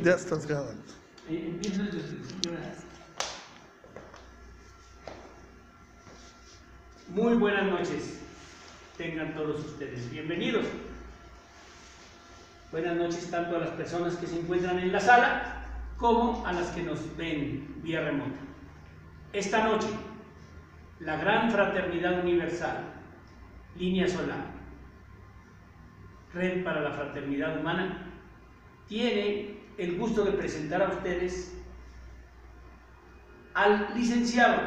Ya estás grabando. Empiezo desde el principio. Muy buenas noches, tengan todos ustedes bienvenidos. Buenas noches tanto a las personas que se encuentran en la sala como a las que nos ven vía remota. Esta noche, la Gran Fraternidad Universal, Línea Solar, Red para la Fraternidad Humana, tiene el gusto de presentar a ustedes al licenciado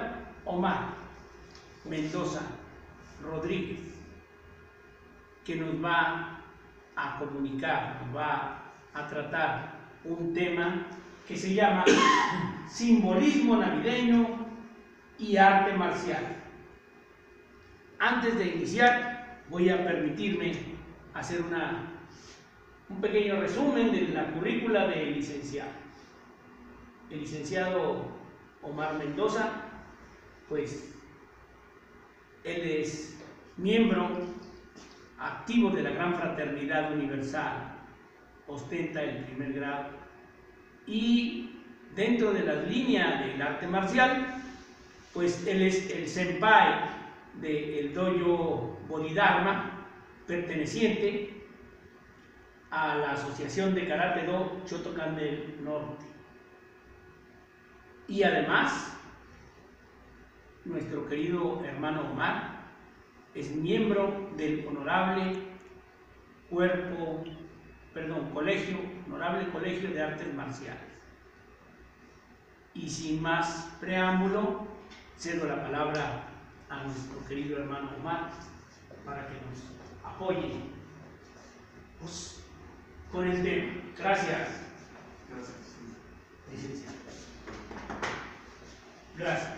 Omar Mendoza Rodríguez, que nos va a comunicar, nos va a tratar un tema que se llama simbolismo navideño y arte marcial. Antes de iniciar, voy a permitirme hacer un pequeño resumen de la currícula del licenciado. El licenciado Omar Mendoza, pues él es miembro activo de la Gran Fraternidad Universal, ostenta el primer grado y dentro de las líneas del arte marcial, pues él es el senpai del dojo Bodhidharma, perteneciente a la Asociación de Karate Do Shotokan del Norte. Y además, nuestro querido hermano Omar es miembro del honorable Honorable Colegio de Artes Marciales. Y sin más preámbulo, cedo la palabra a nuestro querido hermano Omar para que nos apoye con el tema. Gracias. Gracias. Licenciado. Gracias.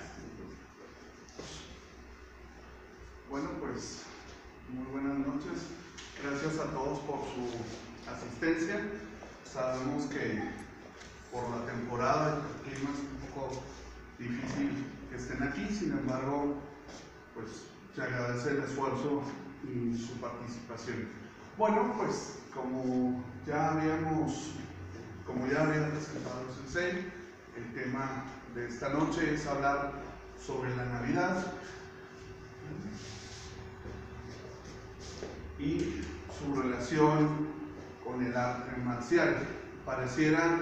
Bueno, pues muy buenas noches. Gracias a todos por su asistencia. Sabemos que por la temporada el clima es un poco difícil que estén aquí, sin embargo, pues se agradece el esfuerzo y su participación. Bueno, pues como ya había presentado el sensei, el tema de esta noche es hablar sobre la Navidad y su relación con el arte marcial. Pareciera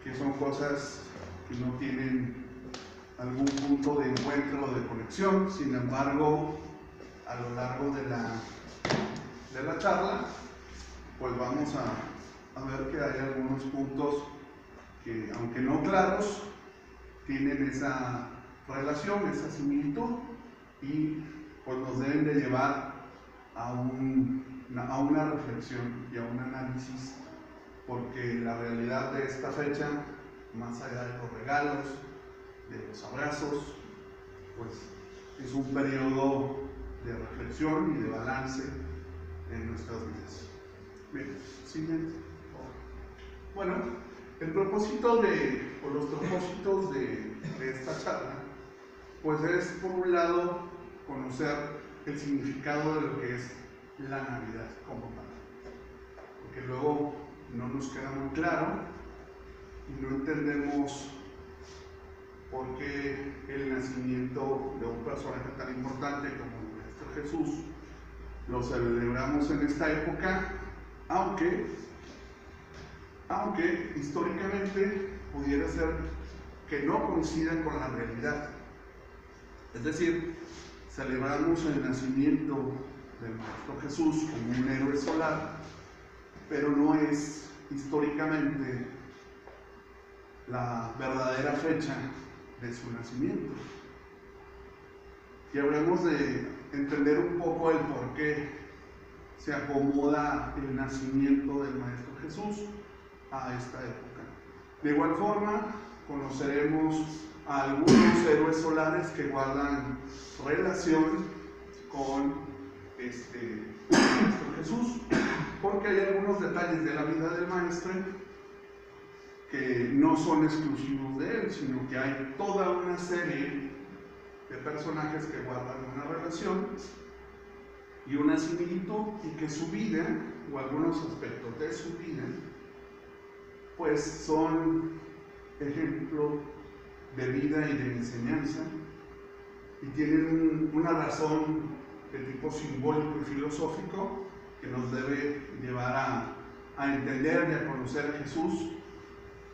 que son cosas que no tienen algún punto de encuentro o de conexión, sin embargo, a lo largo de la charla, pues vamos a ver que hay algunos puntos que, aunque no claros, tienen esa relación, esa similitud, y pues nos deben de llevar a una reflexión y a un análisis, porque la realidad de esta fecha, más allá de los regalos, de los abrazos, pues es un periodo de reflexión y de balance en nuestras vidas. Bien, siguiente. Bueno, los propósitos de esta charla, pues es, por un lado, conocer el significado de lo que es la Navidad como tal, porque luego no nos queda muy claro y no entendemos por qué el nacimiento de un personaje tan importante como el Maestro Jesús lo celebramos en esta época, aunque históricamente pudiera ser que no coincida con la realidad. Es decir, celebramos el nacimiento del Maestro Jesús como un héroe solar, pero no es históricamente la verdadera fecha de su nacimiento. Y habremos de entender un poco el por qué se acomoda el nacimiento del Maestro Jesús a esta época. De igual forma, conoceremos a algunos héroes solares que guardan relación con Maestro Jesús, porque hay algunos detalles de la vida del Maestro que no son exclusivos de él, sino que hay toda una serie de personajes que guardan una relación y una similitud, y que su vida, o algunos aspectos de su vida, pues son ejemplo de vida y de enseñanza y tienen una razón de tipo simbólico y filosófico que nos debe llevar a entender y a conocer a Jesús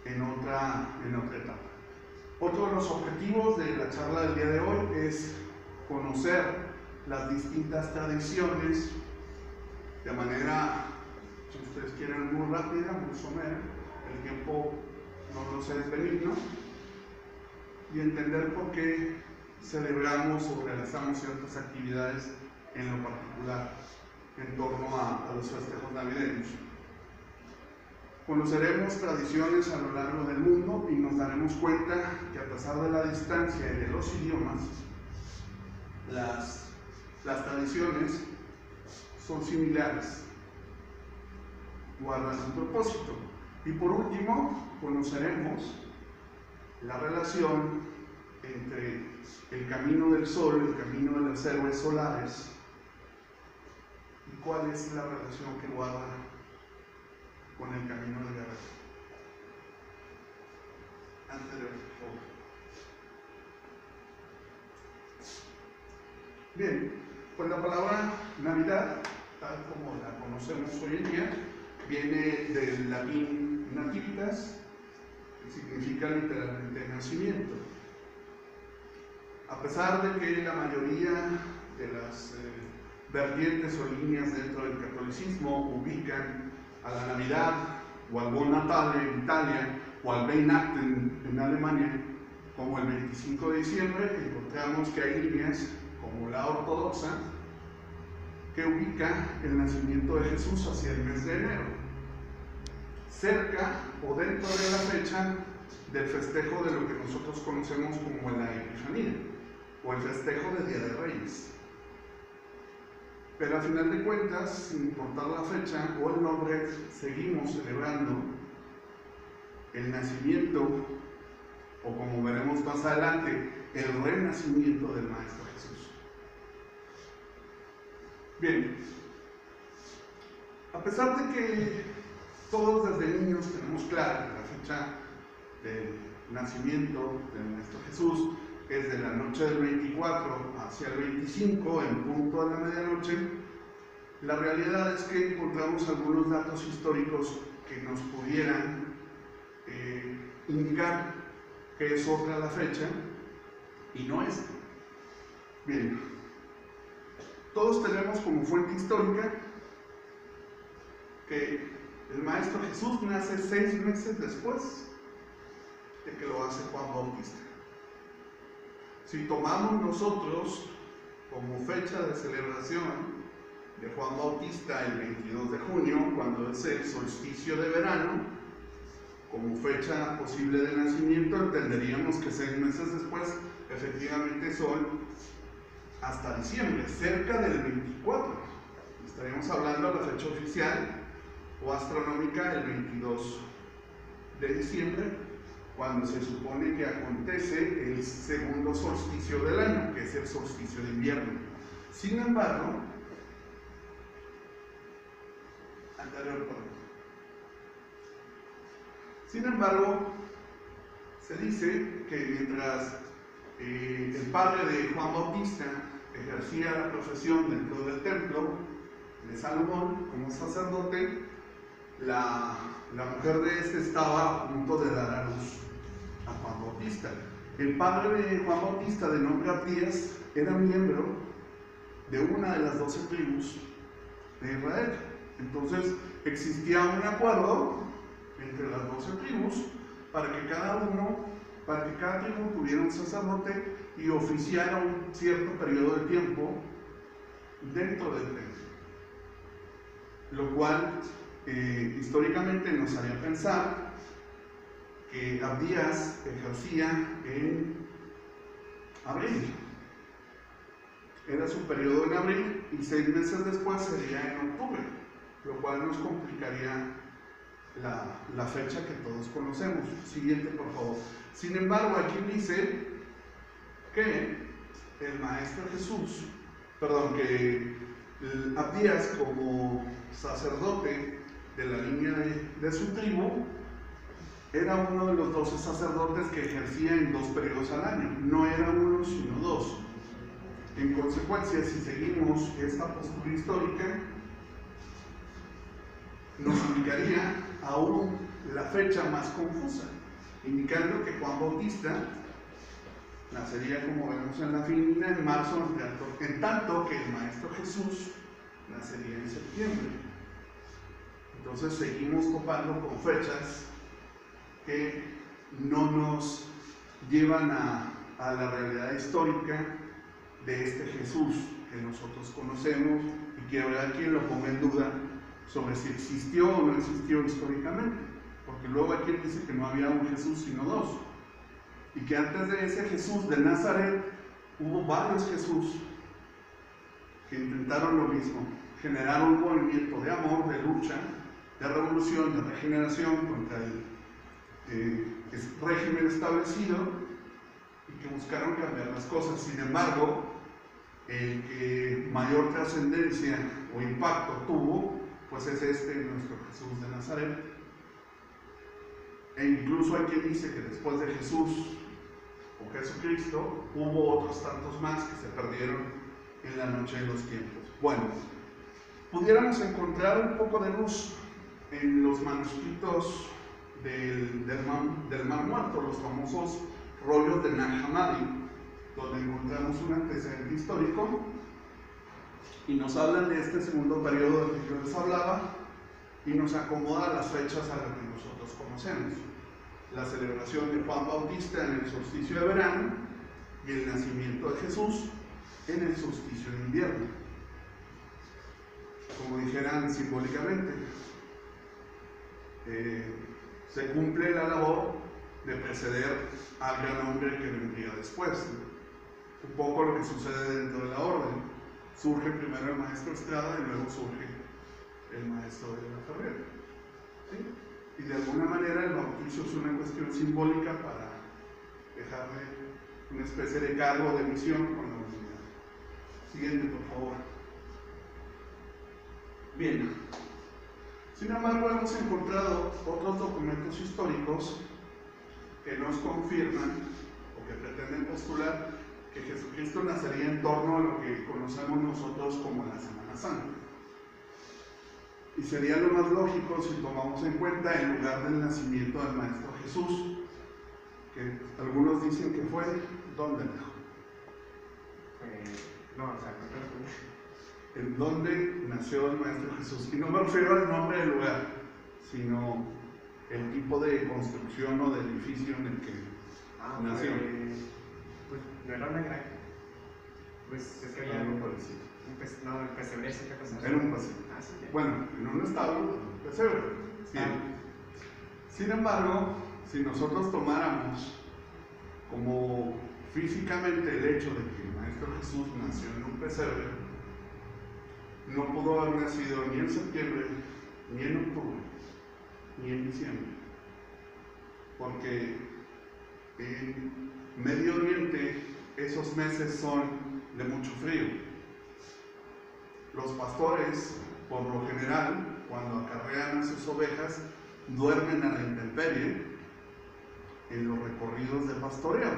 en otra etapa. Otro de los objetivos de la charla del día de hoy es conocer las distintas tradiciones de manera, si ustedes quieren, muy rápida, muy somera. El tiempo no nos es benigno, y entender por qué celebramos o realizamos ciertas actividades en lo particular en torno a los festejos navideños. Conoceremos tradiciones a lo largo del mundo y nos daremos cuenta que a pesar de la distancia y de los idiomas, las tradiciones son similares, guardan su propósito. Y por último, conoceremos la relación entre el camino del sol, el camino de los héroes solares, y cuál es la relación que guarda con el camino del guerrero. Anterior, por favor. Bien, pues la palabra Navidad, tal como la conocemos hoy en día, viene del latín nativitas, que significa literalmente nacimiento. A pesar de que la mayoría de las vertientes o líneas dentro del catolicismo ubican a la Navidad o al Buon Natale en Italia o al Weihnachten en Alemania como el 25 de diciembre, encontramos que hay líneas como la ortodoxa que ubica el nacimiento de Jesús hacia el mes de enero, cerca o dentro de la fecha del festejo de lo que nosotros conocemos como la Epifanía o el festejo de Día de Reyes. Pero a final de cuentas, sin importar la fecha o el nombre, seguimos celebrando el nacimiento, o como veremos más adelante, el renacimiento del Maestro Jesús. Bien, a pesar de que todos desde niños tenemos claro que la fecha del nacimiento del Maestro Jesús es de la noche del 24 hacia el 25 en punto a la medianoche, la realidad es que encontramos algunos datos históricos que nos pudieran indicar que es otra la fecha y no es. Bien, todos tenemos como fuente histórica que el Maestro Jesús nace 6 meses después de que lo hace Juan Bautista. Si tomamos nosotros como fecha de celebración de Juan Bautista el 22 de junio, cuando es el solsticio de verano, como fecha posible de nacimiento, entenderíamos que 6 meses después efectivamente son hasta diciembre, cerca del 24. Estaríamos hablando de la fecha oficial o astronómica el 22 de diciembre, cuando se supone que acontece el segundo solsticio del año, que es el solsticio de invierno. Sin embargo, se dice que mientras el padre de Juan Bautista ejercía la profesión dentro del templo de Salomón como sacerdote, la mujer de este estaba a punto de dar a luz a Juan Bautista. El padre de Juan Bautista, de nombre Abdías, era miembro de una de las 12 tribus de Israel. Entonces existía un acuerdo entre las 12 tribus para que cada tribu tuviera un sacerdote y oficiara un cierto periodo de tiempo dentro del templo, lo cual históricamente nos haría pensar que Abdías ejercía en abril. Era su periodo en abril y 6 meses después sería en octubre, lo cual nos complicaría la fecha que todos conocemos. Siguiente, por favor. Sin embargo, aquí dice que el Maestro Jesús, que Abdías, como sacerdote de la línea de su tribu, era uno de los 12 sacerdotes que ejercía en 2 periodos al año, no era uno sino 2. En consecuencia, si seguimos esta postura histórica, nos indicaría aún la fecha más confusa, indicando que Juan Bautista nacería, como vemos en la finina, en marzo, en tanto que el Maestro Jesús nacería en septiembre. Entonces seguimos topando con fechas que no nos llevan a la realidad histórica de este Jesús que nosotros conocemos, y que habrá quien lo ponga en duda sobre si existió o no existió históricamente, porque luego hay quien dice que no había un Jesús sino 2, y que antes de ese Jesús de Nazaret hubo varios Jesús que intentaron lo mismo, generar un movimiento de amor, de lucha, de revolución, de regeneración contra el régimen establecido, y que buscaron cambiar las cosas. Sin embargo, el que mayor trascendencia o impacto tuvo, pues es nuestro Jesús de Nazaret. E incluso hay quien dice que después de Jesús o Jesucristo hubo otros tantos más que se perdieron en la noche de los tiempos. Bueno, pudiéramos encontrar un poco de luz en los manuscritos del Mar Muerto, los famosos rollos de Nag Hammadi, donde encontramos un antecedente histórico y nos hablan de este segundo periodo del que yo les hablaba, y nos acomoda las fechas a las que nosotros conocemos: la celebración de Juan Bautista en el solsticio de verano y el nacimiento de Jesús en el solsticio de invierno, como dijeran simbólicamente. Se cumple la labor de preceder al gran hombre que vendría después. Un poco lo que sucede dentro de la orden: surge primero el maestro Estrada y luego surge el maestro de la Ferrer, ¿sí? Y de alguna manera el bautizo es una cuestión simbólica para dejarle una especie de cargo de misión con la humanidad. Siguiente, por favor. Bien. Sin embargo, hemos encontrado otros documentos históricos que nos confirman o que pretenden postular que Jesucristo nacería en torno a lo que conocemos nosotros como la Semana Santa. Y sería lo más lógico si tomamos en cuenta el lugar del nacimiento del Maestro Jesús, que algunos dicen que fue, ¿dónde? En dónde nació el Maestro Jesús. Y no me refiero al nombre del lugar, sino el tipo de construcción o de edificio en el que nació. Pues no era una granja. Pues es que había algo parecido. No, el pesebre es otra cosa. Era un pesebre. Ah, sí, bueno, en un establo, un pesebre. Bien. Sin embargo, si nosotros tomáramos como físicamente el hecho de que el Maestro Jesús nació en un pesebre, no pudo haber nacido ni en septiembre, ni en octubre, ni en diciembre, porque en Medio Oriente esos meses son de mucho frío. Los pastores, por lo general, cuando acarrean a sus ovejas, duermen a la intemperie en los recorridos de pastoreo,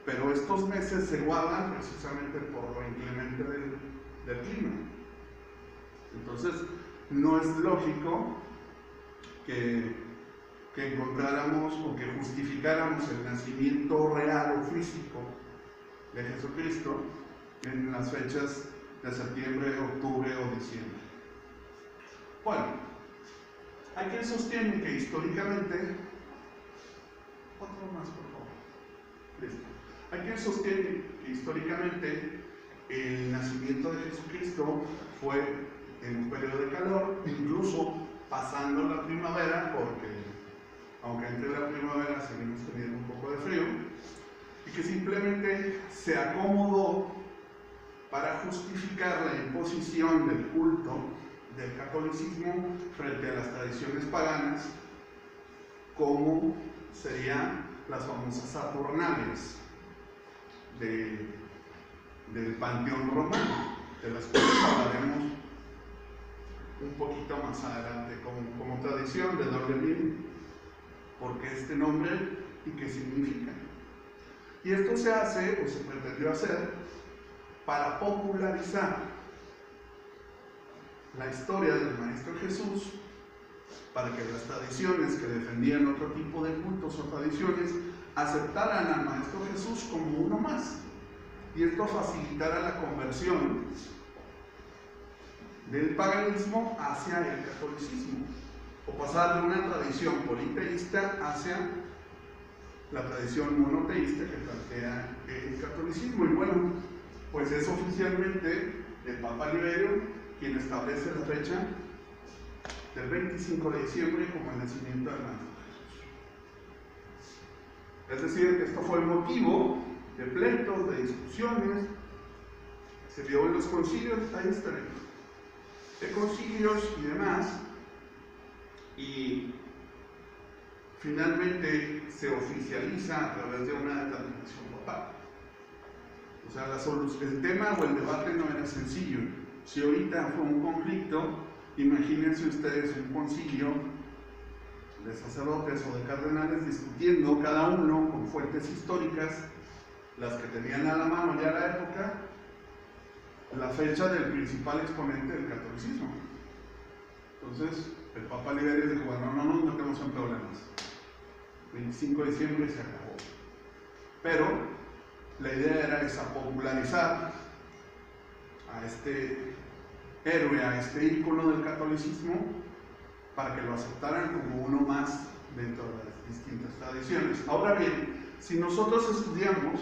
pero estos meses se guardan precisamente por lo inclemente del clima. Entonces, no es lógico que encontráramos o que justificáramos el nacimiento real o físico de Jesucristo en las fechas de septiembre, octubre o diciembre. Bueno, hay quien sostiene que históricamente, otro más por favor, listo. Hay quien sostiene que históricamente el nacimiento de Jesucristo fue en un periodo de calor, incluso pasando la primavera, porque aunque entre la primavera seguimos teniendo un poco de frío, y que simplemente se acomodó para justificar la imposición del culto del catolicismo frente a las tradiciones paganas, como serían las famosas Saturnalias del panteón romano, de las cuales hablaremos un poquito más adelante como tradición de dónde viene, porque es este nombre y qué significa. Y esto se hace, o se pretendió hacer, para popularizar la historia del Maestro Jesús, para que las tradiciones que defendían otro tipo de cultos o tradiciones aceptaran al Maestro Jesús como uno más. Y esto facilitara la conversión del paganismo hacia el catolicismo, o pasar de una tradición politeísta hacia la tradición monoteísta que plantea el catolicismo. Y bueno, pues es oficialmente el Papa Liberio quien establece la fecha del 25 de diciembre como el nacimiento del Maestro Jesús. Es decir, que esto fue el motivo de pleitos, de discusiones, se vio en los concilios, ahí estaremos, de concilios y demás, y finalmente se oficializa a través de una determinación papal. O sea, el tema o el debate no era sencillo. Si ahorita fue un conflicto, imagínense ustedes un concilio de sacerdotes o de cardenales discutiendo cada uno con fuentes históricas, las que tenían a la mano ya a la época, la fecha del principal exponente del catolicismo. Entonces, el Papa Liberio dijo, bueno, no nos metemos en problemas. 25 de diciembre se acabó. Pero la idea era esa, popularizar a este héroe, a este ícono del catolicismo, para que lo aceptaran como uno más dentro de las distintas tradiciones. Ahora bien, si nosotros estudiamos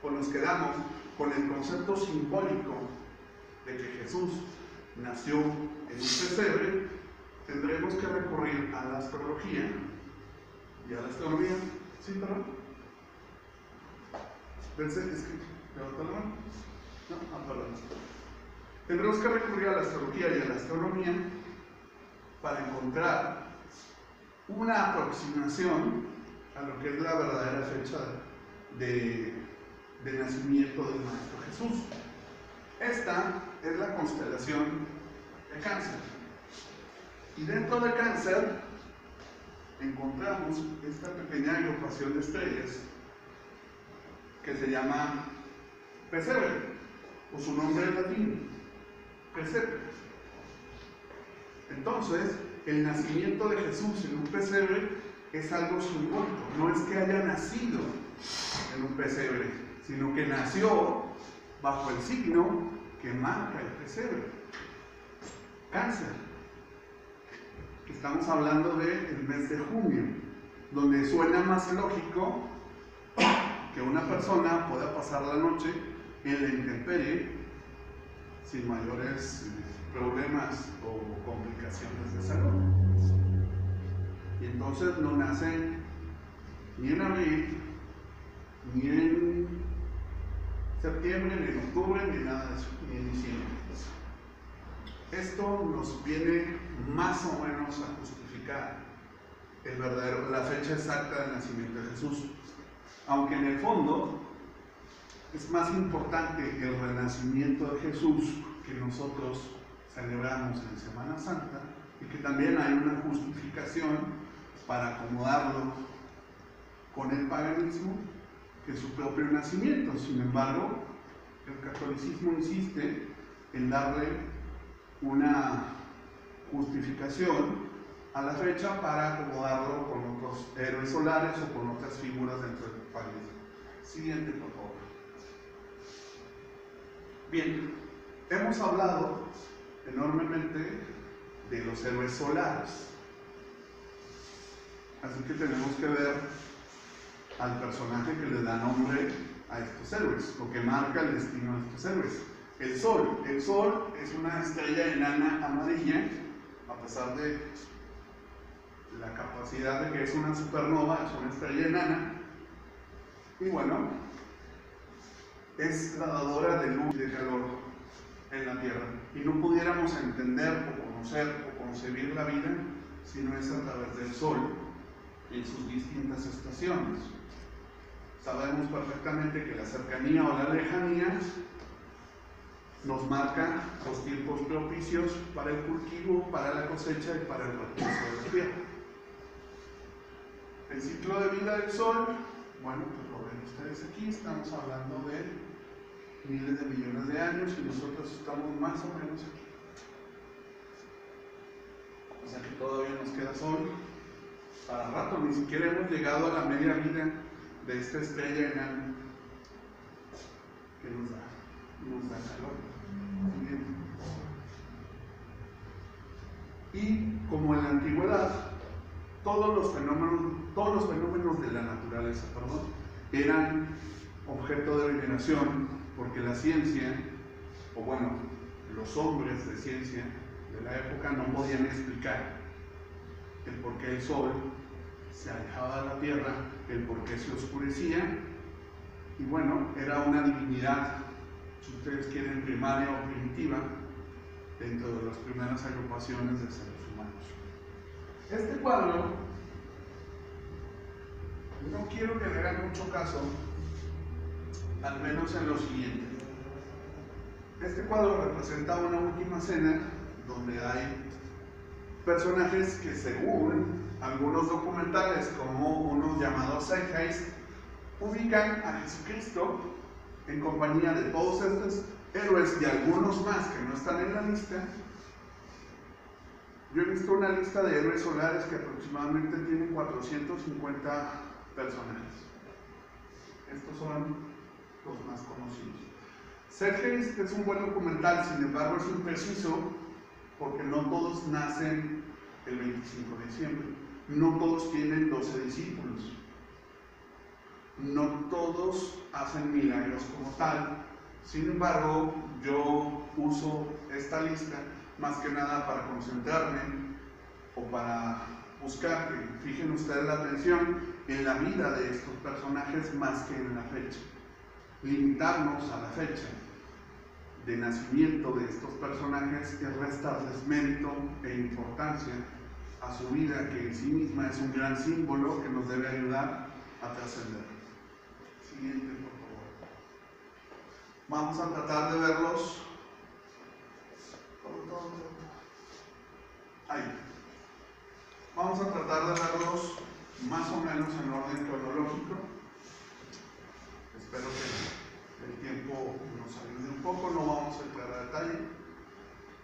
o nos quedamos con el concepto simbólico de que Jesús nació en un pesebre, tendremos que recurrir a la astrología y a la astronomía. ¿Sí, perdón? Pensé, es que levantó la mano. No, perdón. Tendremos que recurrir a la astrología y a la astronomía para encontrar una aproximación a lo que es la verdadera fecha de nacimiento del Maestro Jesús. Esta es la constelación de Cáncer. Y dentro de Cáncer encontramos esta pequeña agrupación de estrellas que se llama Pesebre, o su nombre en latín, Pesebre. Entonces, el nacimiento de Jesús en un pesebre es algo simbólico. No es que haya nacido en un pesebre, sino que nació bajo el signo que marca el pesebre. Cáncer. Estamos hablando del mes de junio, donde suena más lógico que una persona pueda pasar la noche en la intemperie sin mayores problemas o complicaciones de salud. Y entonces no nace ni en abril, ni en septiembre, ni en octubre, ni nada de eso, ni en diciembre. Esto nos viene más o menos a justificar la fecha exacta del nacimiento de Jesús. Aunque en el fondo es más importante el renacimiento de Jesús que nosotros celebramos en Semana Santa, y que también hay una justificación para acomodarlo con el paganismo que su propio nacimiento. Sin embargo, el catolicismo insiste en darle una justificación a la fecha para acomodarlo con otros héroes solares o con otras figuras dentro del paganismo. Siguiente, por favor. Bien, hemos hablado enormemente de los héroes solares. Así que tenemos que ver al personaje que le da nombre a estos héroes, lo que marca el destino de estos héroes. El Sol. El Sol es una estrella enana amarilla, a pesar de la capacidad de que es una supernova, es una estrella enana. Y bueno, es la dadora de luz y de calor en la Tierra. Y no pudiéramos entender o conocer o concebir la vida si no es a través del Sol en sus distintas estaciones. Sabemos perfectamente que la cercanía o la lejanía nos marca los tiempos propicios para el cultivo, para la cosecha y para el recurso de la tierra. El ciclo de vida del Sol, bueno, pues lo ven ustedes aquí, estamos hablando de miles de millones de años y nosotros estamos más o menos aquí. O sea que todavía nos queda Sol para rato, ni siquiera hemos llegado a la media vida de esta estrella enana que nos da calor. Muy bien. Y como en la antigüedad, todos los fenómenos de la naturaleza, eran objeto de veneración, porque la ciencia, o bueno, los hombres de ciencia de la época no podían explicar el por qué el Sol se alejaba de la Tierra, el por qué se oscurecía, y bueno, era una divinidad, si ustedes quieren, primaria o primitiva, dentro de las primeras agrupaciones de seres humanos. Este cuadro, no quiero que le hagan mucho caso, al menos en lo siguiente. Este cuadro representa una última cena donde hay personajes que, según algunos documentales, como unos llamados Zeitgeist, ubican a Jesucristo en compañía de todos estos héroes y algunos más que no están en la lista. Yo he visto una lista de héroes solares que aproximadamente tienen 450 personajes. Estos son los más conocidos. Zeitgeist es un buen documental, sin embargo es impreciso porque no todos nacen el 25 de diciembre, no todos tienen 12 discípulos, no todos hacen milagros como tal. Sin embargo, yo uso esta lista más que nada para concentrarme o para buscar que fijen ustedes la atención en la vida de estos personajes más que en la fecha. Limitarnos a la fecha de nacimiento de estos personajes es restarles mérito e importancia a su vida, que en sí misma es un gran símbolo que nos debe ayudar a trascender. Siguiente, por favor. Vamos a tratar de verlos. Ahí. Vamos a tratar de verlos más o menos en orden cronológico. Espero que el tiempo nos ayude un poco, no vamos a entrar a detalle,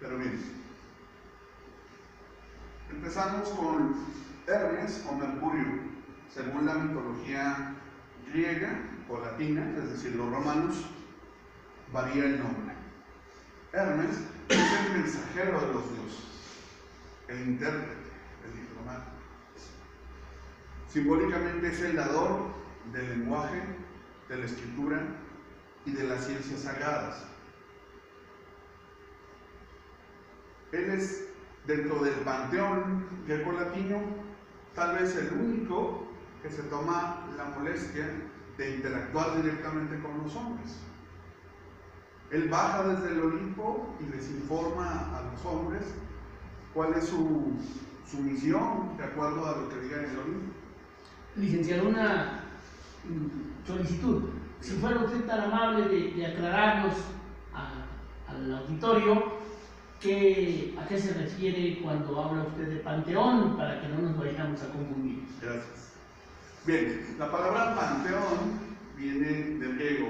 pero bien. Empezamos con Hermes o Mercurio, según la mitología griega o latina, es decir, los romanos, varía el nombre. Hermes es el mensajero de los dioses, el intérprete, el diplomático. Simbólicamente es el dador del lenguaje, de la escritura y de las ciencias sagradas. Él es, dentro del panteón grecolatino, tal vez el único que se toma la molestia de interactuar directamente con los hombres. Él baja desde el Olimpo y les informa a los hombres cuál es su misión, de acuerdo a lo que diga en el Olimpo. Licenciado, una solicitud. Si fuera usted tan amable de aclararnos al auditorio a qué se refiere cuando habla usted de panteón, para que no nos vayamos a confundir. Gracias. Bien, la palabra panteón viene del griego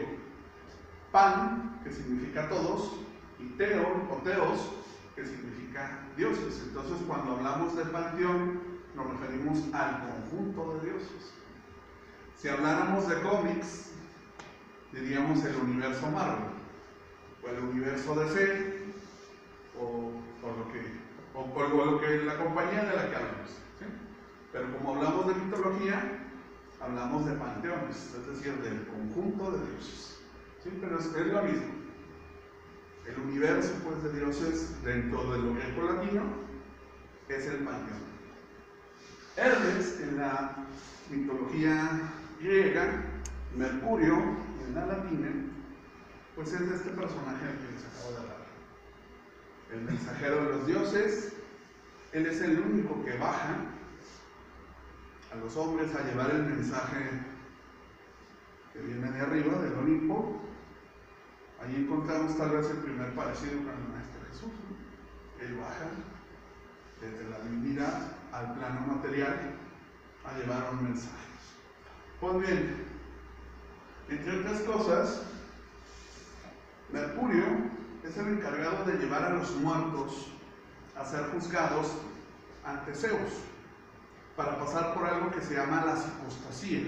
pan, que significa todos, y teon o teos, que significa dioses. Entonces, cuando hablamos de panteón, nos referimos al conjunto de dioses. Si habláramos de cómics, diríamos el universo Marvel, o el universo DC, o por lo que la compañía de la que hablamos, ¿sí? Pero como hablamos de mitología, hablamos de panteones, es decir, del conjunto de dioses, ¿sí? Pero es lo mismo. El universo, pues, de dioses dentro de lo greco-latino es el panteón. Hermes, en la mitología griega, Mercurio, en la latina, pues es este personaje al que les acabo de hablar. El mensajero de los dioses. Él es el único que baja a los hombres a llevar el mensaje que viene de arriba, del Olimpo. Allí encontramos tal vez el primer parecido con el Maestro Jesús, ¿no? Él baja desde la divinidad al plano material a llevar un mensaje. Pues bien, entre otras cosas, Mercurio es el encargado de llevar a los muertos a ser juzgados ante Zeus, para pasar por algo que se llama la psicostasia,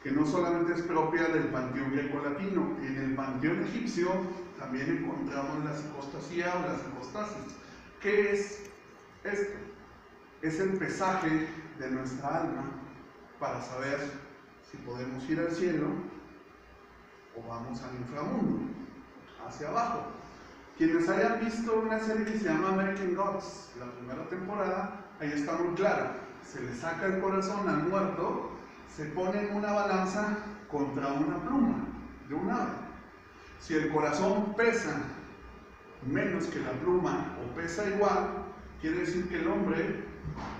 que no solamente es propia del panteón grecolatino. En el panteón egipcio también encontramos la psicostasia o la psicostasis. ¿Qué es esto? Es el pesaje de nuestra alma para saber si podemos ir al cielo o vamos al inframundo, hacia abajo. Quienes hayan visto una serie que se llama American Gods, la primera temporada, ahí está muy claro. Se le saca el corazón al muerto, se pone en una balanza contra una pluma de un ave. Si el corazón pesa menos que la pluma o pesa igual, quiere decir que el hombre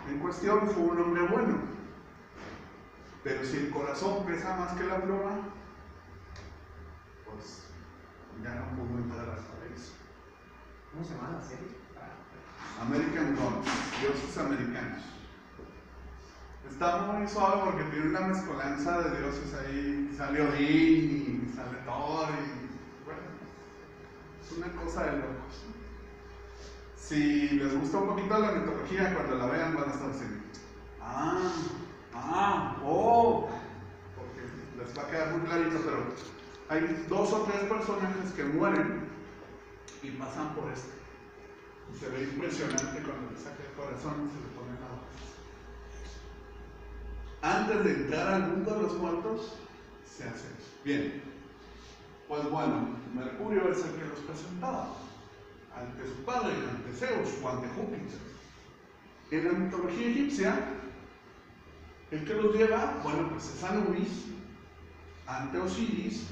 en cuestión fue un hombre bueno. Pero si el corazón pesa más que la pluma, pues ya no pudo entrar hasta eso. ¿Cómo se llama la serie? American Gods, dioses americanos. Está muy suave porque tiene una mezcolanza de dioses ahí. Sale Odín y sale Thor y bueno, es una cosa de locos. Si les gusta un poquito la mitología, cuando la vean van a estar así. Porque les va a quedar muy clarito, pero hay 2 o 3 personajes que mueren y pasan por esto. Y se ve impresionante cuando le saca el corazón y se le pone la boca. Antes de entrar al mundo de los muertos, se hace eso. Bien, pues bueno, Mercurio es el que los presentaba ante su padre, ante Zeus o ante Júpiter. En la mitología egipcia, el que los lleva, bueno, pues es Anubis ante Osiris,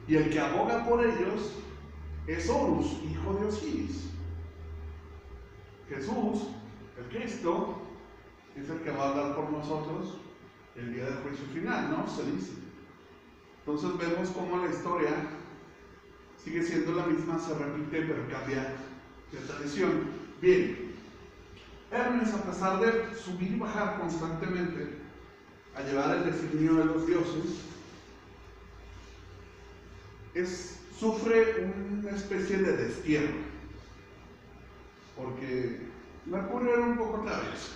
y el que aboga por ellos es Horus, hijo de Osiris. Jesús, el Cristo, es el que va a hablar por nosotros el día del juicio final, ¿no? Se dice. Entonces vemos cómo la historia sigue siendo la misma, se repite, pero cambia de tradición. Bien, Hermes, a pesar de subir y bajar constantemente a llevar el designio de los dioses, sufre una especie de destierro, porque Mercurio era un poco travieso.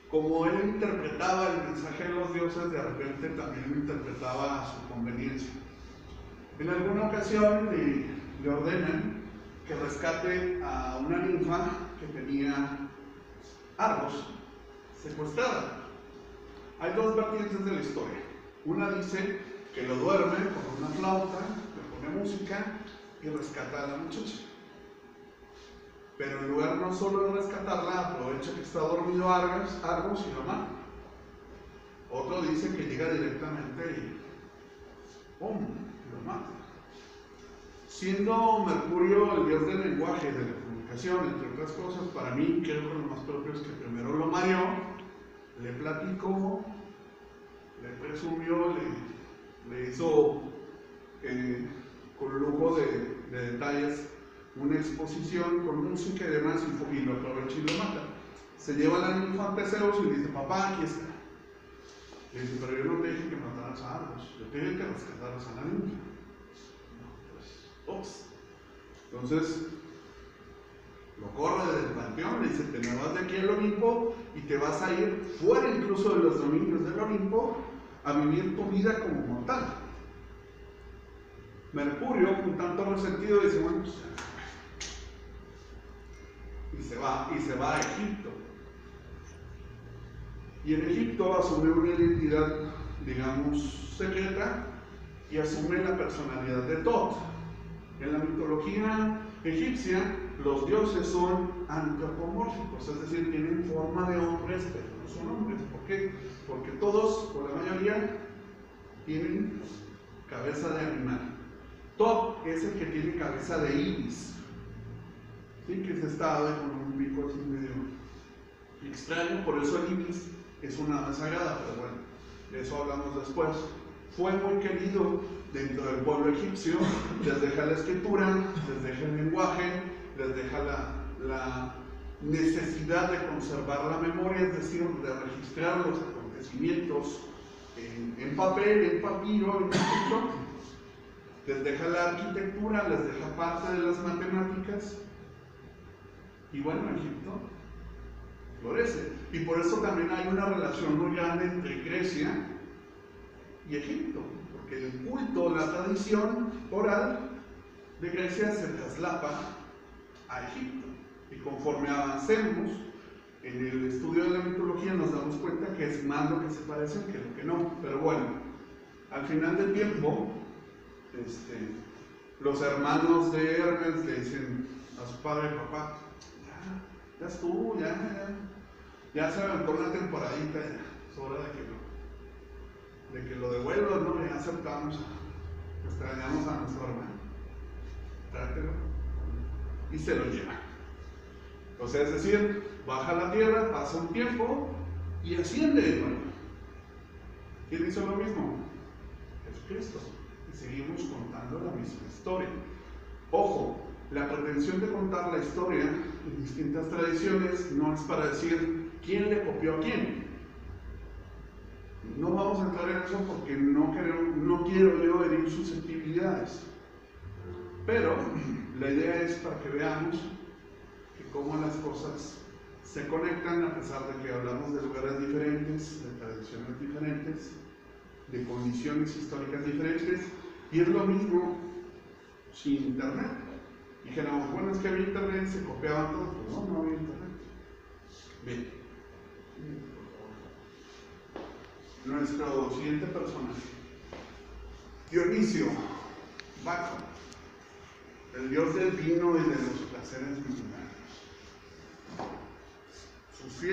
Como él interpretaba el mensaje de los dioses, de repente también lo interpretaba a su conveniencia. En alguna ocasión le ordenan que rescate a una ninfa que tenía Argos secuestrada. Hay 2 vertientes de la historia. Una dice que lo duerme con una flauta, le pone música y rescata a la muchacha. Pero en lugar no solo de rescatarla, aprovecha que está dormido Argos y lo mata. Otro dice que llega directamente y ¡pum!, lo mata. Siendo Mercurio el dios del lenguaje, de la comunicación, entre otras cosas, para mí creo que lo más propio es que primero lo mareó, le platicó, le presumió, le hizo con lujo de detalles una exposición con música y demás, y lo aprovecha y lo mata. Se lleva a la ninfa ante Zeus y le dice: papá, aquí está. Le dice: pero yo no te dije que mataras a Argos, yo te dije que rescataras a la ninfa. No, pues, ups. Entonces, lo corre del panteón, le dice: te me vas de aquí al Olimpo y te vas a ir fuera incluso de los dominios del Olimpo a vivir tu vida como mortal. Mercurio, un tanto resentido, dice: bueno, pues, y se va a Egipto. Y en Egipto asume una identidad, digamos, secreta, y asume la personalidad de Tot. En la mitología egipcia, los dioses son antropomórficos, es decir, tienen forma de hombres, pero no son hombres. ¿Por qué? Porque todos, o la mayoría, tienen cabeza de animal. Tot es el que tiene cabeza de ibis, ¿sí? Que es esta ave con un pico así medio extraño, por eso el ibis es una ave sagrada, pero bueno, de eso hablamos después. Fue muy querido dentro del pueblo egipcio, les deja la escritura, les deja el lenguaje, les deja necesidad de conservar la memoria, es decir, de registrar los acontecimientos en papel, en papiro, en escrito. Les deja la arquitectura, les deja parte de las matemáticas. Y bueno, Egipto florece. Y por eso también hay una relación muy grande entre Grecia y Egipto, porque el culto, la tradición oral de Grecia se traslapa a Egipto. Y conforme avancemos en el estudio de la mitología nos damos cuenta que es más lo que se parecen que lo que no. Pero bueno, al final del tiempo, los hermanos de Hermes le dicen a su padre: papá, ya estuvo, ya se aventó una temporadita, ya es hora de que lo devuelvas, ¿no? Ya aceptamos, extrañamos a nuestro hermano, trátelo, y se lo lleva. O sea, es decir, baja a la tierra, pasa un tiempo y asciende de nuevo. ¿Quién hizo lo mismo? Jesucristo. Y seguimos contando la misma historia. Ojo, la pretensión de contar la historia en distintas tradiciones no es para decir quién le copió a quién. No vamos a entrar en eso porque no quiero yo herir susceptibilidades. Pero la idea es para que veamos que cómo las cosas se conectan a pesar de que hablamos de lugares diferentes, de tradiciones diferentes, de condiciones históricas diferentes, y es lo mismo sin internet. Dijéramos, bueno, es que había internet, se copiaban todos. Pues no había internet. Bien. Nuestro siguiente personaje, Dionisio, Baco, el dios del vino y de los placeres mundanos.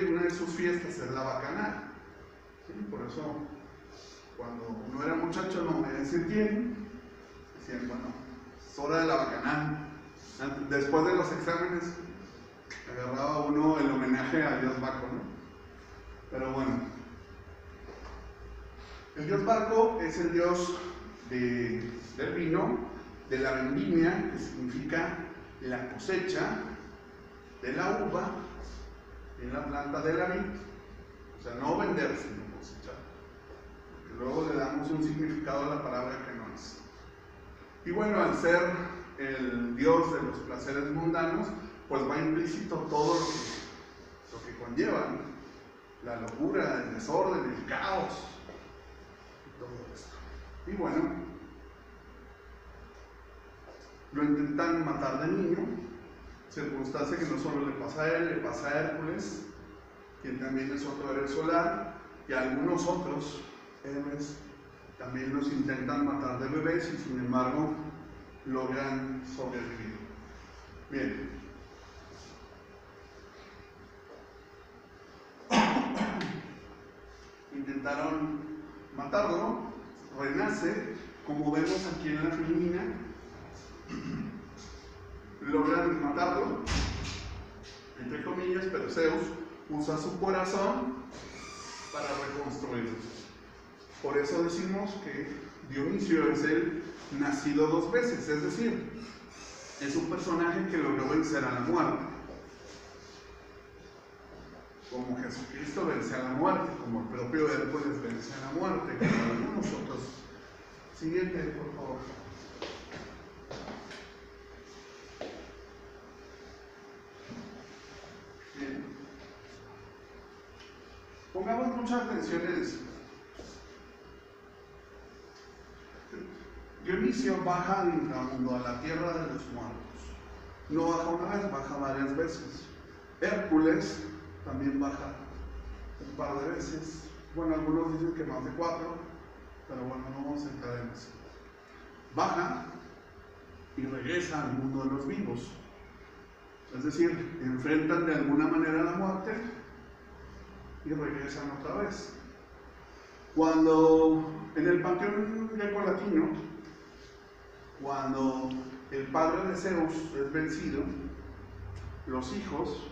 Una de sus fiestas es la bacanal. ¿Sí? Por eso, cuando uno era muchacho no me sentían, decían, bueno, es hora de la bacanal. Después de los exámenes, agarraba uno el homenaje a Dios Baco, ¿no? Pero bueno, el dios Baco es el dios del vino, de la vendimia, que significa la cosecha de la uva en la planta de la vid. O sea, no vender, sino cosechar. Porque luego le damos un significado a la palabra que no es. Y bueno, al ser el dios de los placeres mundanos, pues va implícito todo lo que conlleva, ¿no? La locura, el desorden, el caos, y todo esto. Y bueno, lo intentan matar de niño, circunstancia que no solo le pasa a él, le pasa a Hércules, quien también es otro héroe solar, y a algunos otros héroes también los intentan matar de bebés y sin embargo logran sobrevivir. Bien. Intentaron matarlo, renace, como vemos aquí en la femenina, logran matarlo, entre comillas, pero Zeus usa su corazón para reconstruirlo. Por eso decimos que Dionisio es el nacido dos veces, es decir, es un personaje que logró vencer a la muerte. Como Jesucristo vence a la muerte, como el propio Hércules vence a la muerte, como algunos otros. Siguiente, por favor. Bien. Pongamos mucha atención en eso. Dionisio baja al inframundo, a la tierra de los muertos. No baja una vez, baja varias veces. Hércules también baja un par de veces. Bueno, algunos dicen que más de 4, pero bueno, no vamos a entrar en eso. Baja y regresa al mundo de los vivos. Es decir, enfrentan de alguna manera la muerte y regresan otra vez. Cuando en el panteón grecolatino, cuando el padre de Zeus es vencido, los hijos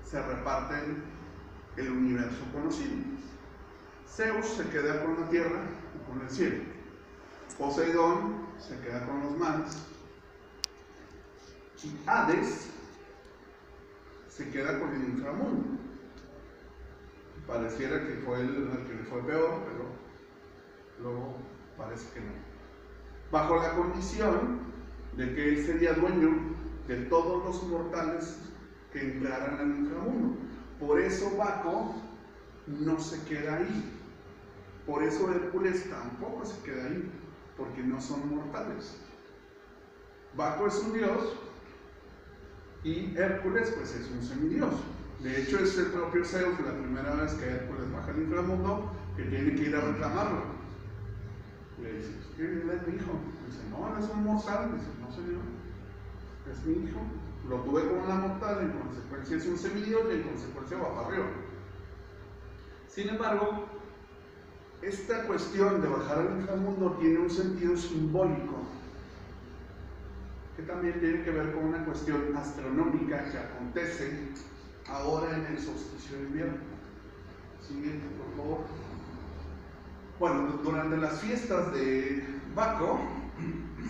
se reparten el universo conocido. Zeus se queda con la tierra y con el cielo. Poseidón se queda con los mares. Y Hades se queda con el inframundo. Pareciera que fue el que le fue peor, pero luego parece que no. Bajo la condición de que él sería dueño de todos los mortales que entraran al inframundo. Por eso Baco no se queda ahí. Por eso Hércules tampoco se queda ahí, porque no son mortales. Baco es un dios y Hércules pues es un semidios. De hecho es el propio Zeus la primera vez que Hércules baja al inframundo que tiene que ir a reclamarlo. Y le dice, él es mi hijo. Dice, no, él es un mortal. Dice, no señor, es mi hijo. Lo tuve con una mortal, en consecuencia es un semidios y en consecuencia va para arriba. Sin embargo, esta cuestión de bajar al inframundo tiene un sentido simbólico que también tiene que ver con una cuestión astronómica que acontece ahora en el solsticio de invierno. Siguiente, por favor. Bueno, durante las fiestas de Baco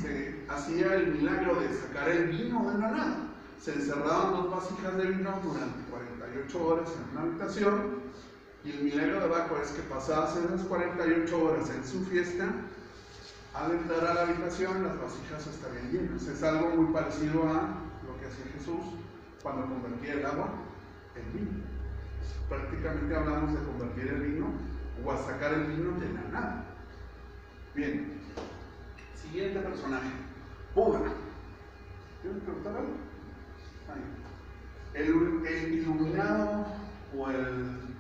se hacía el milagro de sacar el vino de la nada. Se encerraban 2 vasijas de vino durante 48 horas en una habitación. Y el milagro de Baco es que pasadas esas 48 horas en su fiesta, al entrar a la habitación las vasijas estarían llenas. Es algo muy parecido a lo que hacía Jesús cuando convertía el agua en vino. Prácticamente hablamos de convertir el vino o a sacar el vino de la nada. Bien, siguiente personaje, Puga. ¿Quieres preguntar algo? El iluminado o el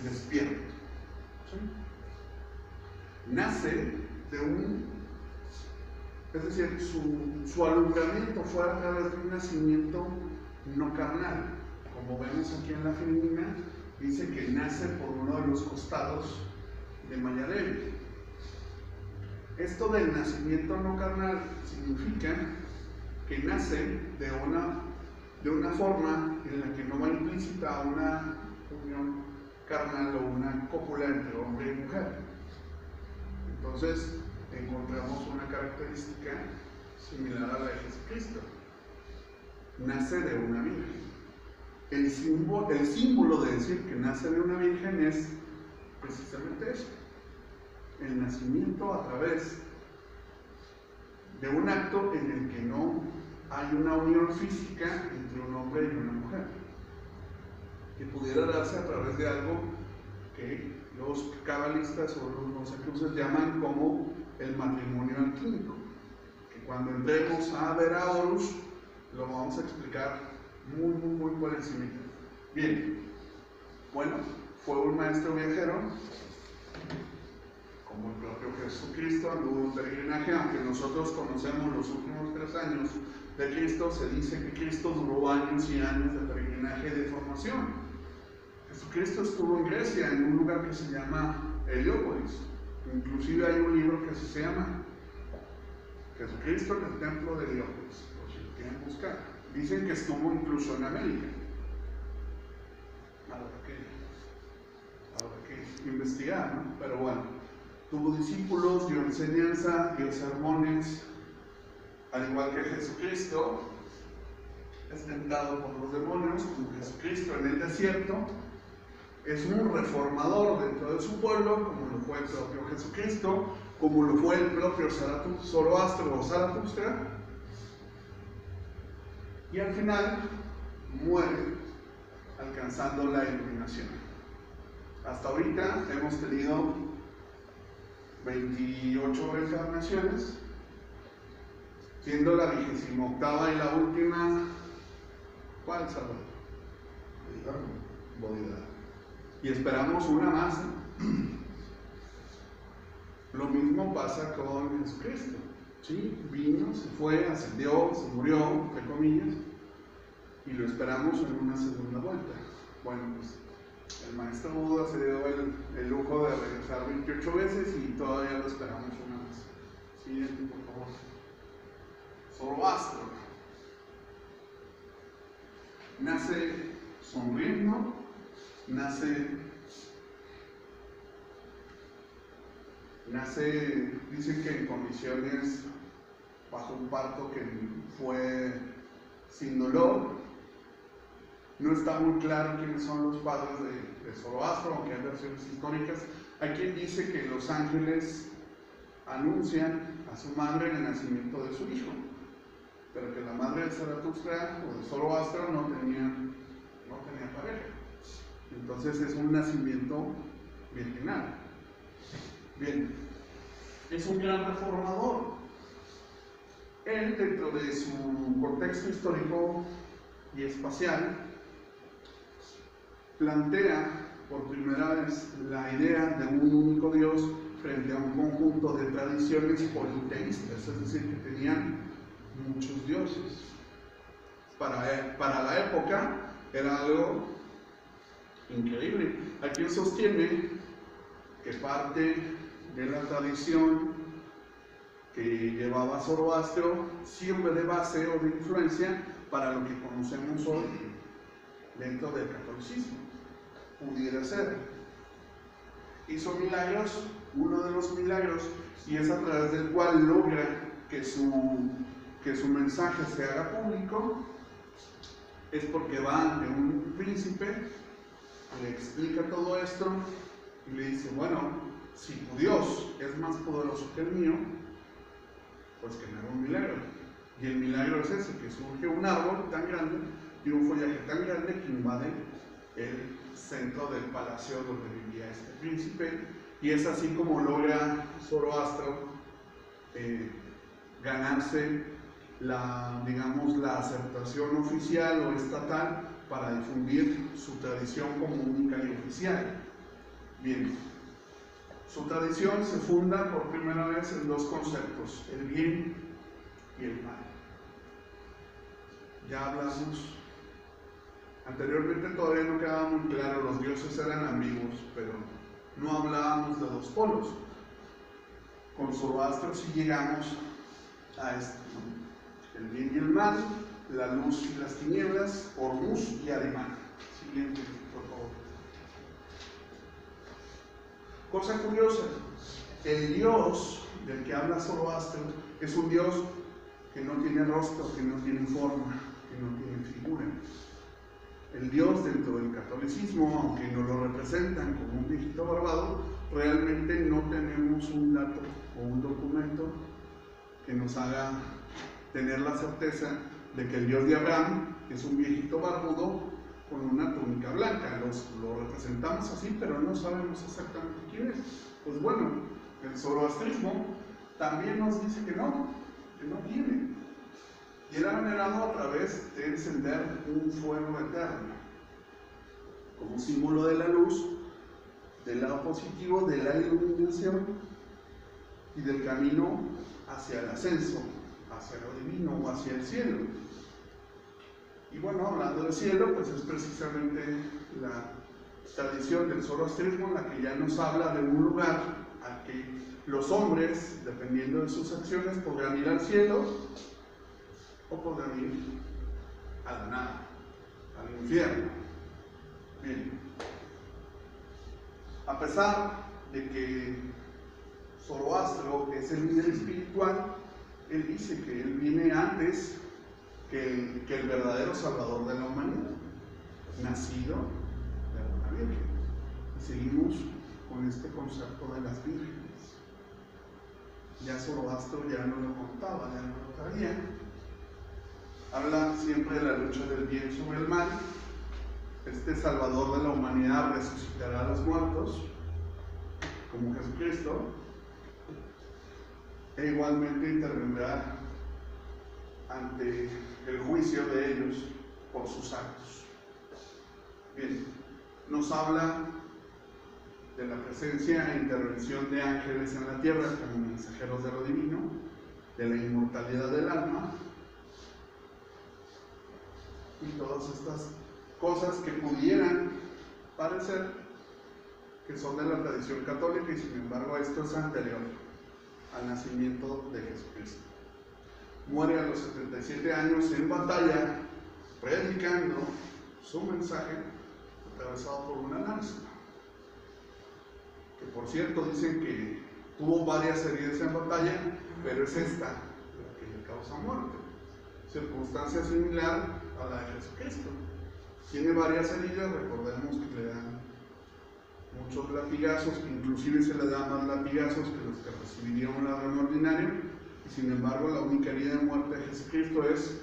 despierto. ¿Sí? Nace de es decir, su alumbramiento fue a través de un nacimiento no carnal. Como vemos aquí en la femenina, dice que nace por uno de los costados de Mayadevi. Esto del nacimiento no carnal significa que nace de una forma en la que no va implícita una unión carnal o una cópula entre hombre y mujer. Entonces encontramos una característica similar a la de Jesucristo. Nace de una virgen. El símbolo de decir que nace de una virgen es precisamente eso: el nacimiento a través de un acto en el que no hay una unión física entre un hombre y una mujer, que pudiera darse a través de algo que los cabalistas o los rosacruces llaman como el matrimonio alquímico, que cuando entremos a ver a Horus lo vamos a explicar muy por encima. Bien, bueno, fue un maestro viajero, como el propio Jesucristo, anduvo en peregrinaje. Aunque nosotros conocemos los últimos 3 años de Cristo, se dice que Cristo duró años y años de peregrinaje de formación. Jesucristo estuvo en Grecia, en un lugar que se llama Heliópolis. Inclusive hay un libro que se llama Jesucristo en el templo de Heliópolis, por si lo quieren buscar. Dicen que estuvo incluso en América. Habrá que investigar, ¿no? Pero bueno, tuvo discípulos, dio enseñanza, dio sermones, al igual que Jesucristo. Es tentado por los demonios, como Jesucristo en el desierto. Es un reformador dentro de su pueblo, como lo fue el propio Jesucristo, como lo fue el propio Zoroastro o Zaratustra. Y al final muere alcanzando la iluminación. Hasta ahorita hemos tenido 28 reencarnaciones, siendo la 28ª y la última, ¿cuál, Salvador? Bodhidharma. Y esperamos una más. Lo mismo pasa con Jesucristo. ¿Sí? Vino, se fue, ascendió, se murió, entre comillas, y lo esperamos en una segunda vuelta. Bueno, pues el maestro Buda se dio el lujo de regresar 28 veces y todavía lo esperamos una más. Siguiente, por favor. Zoroastro. Nace sonriendo, dicen que en condiciones bajo un parto que fue sin dolor, No está muy claro quiénes son los padres de Zoroastro, aunque hay versiones históricas. Hay quien dice que los ángeles anuncian a su madre el nacimiento de su hijo, pero que la madre de Zaratustra o de Zoroastro no tenía pareja. Entonces es un nacimiento virginal. Bien, es un gran reformador. Él, dentro de su contexto histórico y espacial, plantea por primera vez la idea de un único Dios frente a un conjunto de tradiciones politeístas, es decir, que tenían muchos dioses. Para la época era algo increíble. Hay quien sostiene que parte de la tradición que llevaba Zoroastro sirve de base o de influencia para lo que conocemos hoy dentro del catolicismo. Pudiera ser. Hizo milagros, uno de los milagros, y es a través del cual logra que su mensaje se haga público, es porque va ante un príncipe, le explica todo esto y le dice, bueno, si tu Dios es más poderoso que el mío, pues que me haga un milagro. Y el milagro es ese, que surge un árbol tan grande y un follaje tan grande que invade el centro del palacio donde vivía este príncipe, y es así como logra Zoroastro ganarse la aceptación oficial o estatal para difundir su tradición como única y oficial. Bien, su tradición se funda por primera vez en dos conceptos, el bien y el mal. Ya hablamos anteriormente, todavía no quedaba muy claro, los dioses eran ambiguos, pero no hablábamos de dos polos. Con Zoroastro sí llegamos a esto, ¿no? El bien y el mal, la luz y las tinieblas, Hormuz y Arimán. Siguiente, por favor. Cosa curiosa, el Dios del que habla Zoroastro es un Dios que no tiene rostro, que no tiene forma, que no tiene figura. El Dios dentro del catolicismo, aunque nos lo representan como un viejito barbado, realmente no tenemos un dato o un documento que nos haga tener la certeza de que el Dios de Abraham es un viejito barbudo con una túnica blanca. Lo representamos así, pero no sabemos exactamente quién es. Pues bueno, el zoroastrismo también nos dice que no tiene. Y era venerado a través de encender un fuego eterno, como símbolo de la luz, del lado positivo, de la iluminación y del camino hacia el ascenso, hacia lo divino o hacia el cielo. Y bueno, hablando del cielo, pues es precisamente la tradición del zoroastrismo la que ya nos habla de un lugar al que los hombres, dependiendo de sus acciones, podrán ir al cielo o podrán ir a la nada, al infierno. Bien, a pesar de que Zoroastro es el líder espiritual, él dice que él viene antes que el verdadero salvador de la humanidad, nacido de una virgen. Y seguimos con este concepto de las vírgenes. Ya Zoroastro ya no lo contaba, ya no lo traía. Habla siempre de la lucha del bien sobre el mal. Este salvador de la humanidad resucitará a los muertos, como Jesucristo, e igualmente intervendrá ante el juicio de ellos por sus actos. Bien, nos habla de la presencia e intervención de ángeles en la tierra como mensajeros de lo divino, de la inmortalidad del alma, y todas estas cosas que pudieran parecer que son de la tradición católica, y sin embargo esto es anterior al nacimiento de Jesucristo. Muere a los 77 años en batalla, predicando su mensaje, atravesado por una lanza. Que por cierto dicen que tuvo varias heridas en batalla, pero es esta la que le causa muerte. Circunstancia similar a la de Jesucristo. Tiene varias heridas, recordemos que le dan muchos latigazos, que inclusive se le dan más latigazos que los que recibiría un ladrón ordinario, y sin embargo la única herida de muerte de Jesucristo es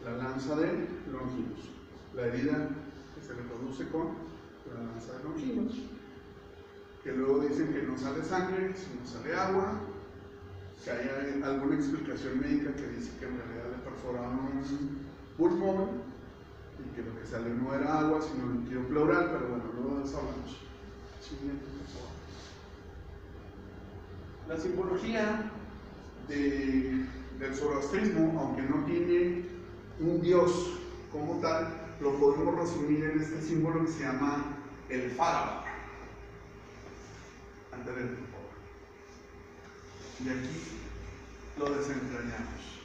la lanza de Longinus, la herida que se le produce con la lanza de Longinus, que luego dicen que no sale sangre, sino sale agua, que hay alguna explicación médica que dice que en realidad le perforaron un pulmón y que lo que salió no era agua sino líquido pleural, pero bueno, luego de eso hablamos. Siguiente, por favor. La simbología del zoroastrismo, aunque no tiene un dios como tal, lo podemos resumir en este símbolo que se llama el farabar. Anterior, por favor. Y aquí lo desentrañamos.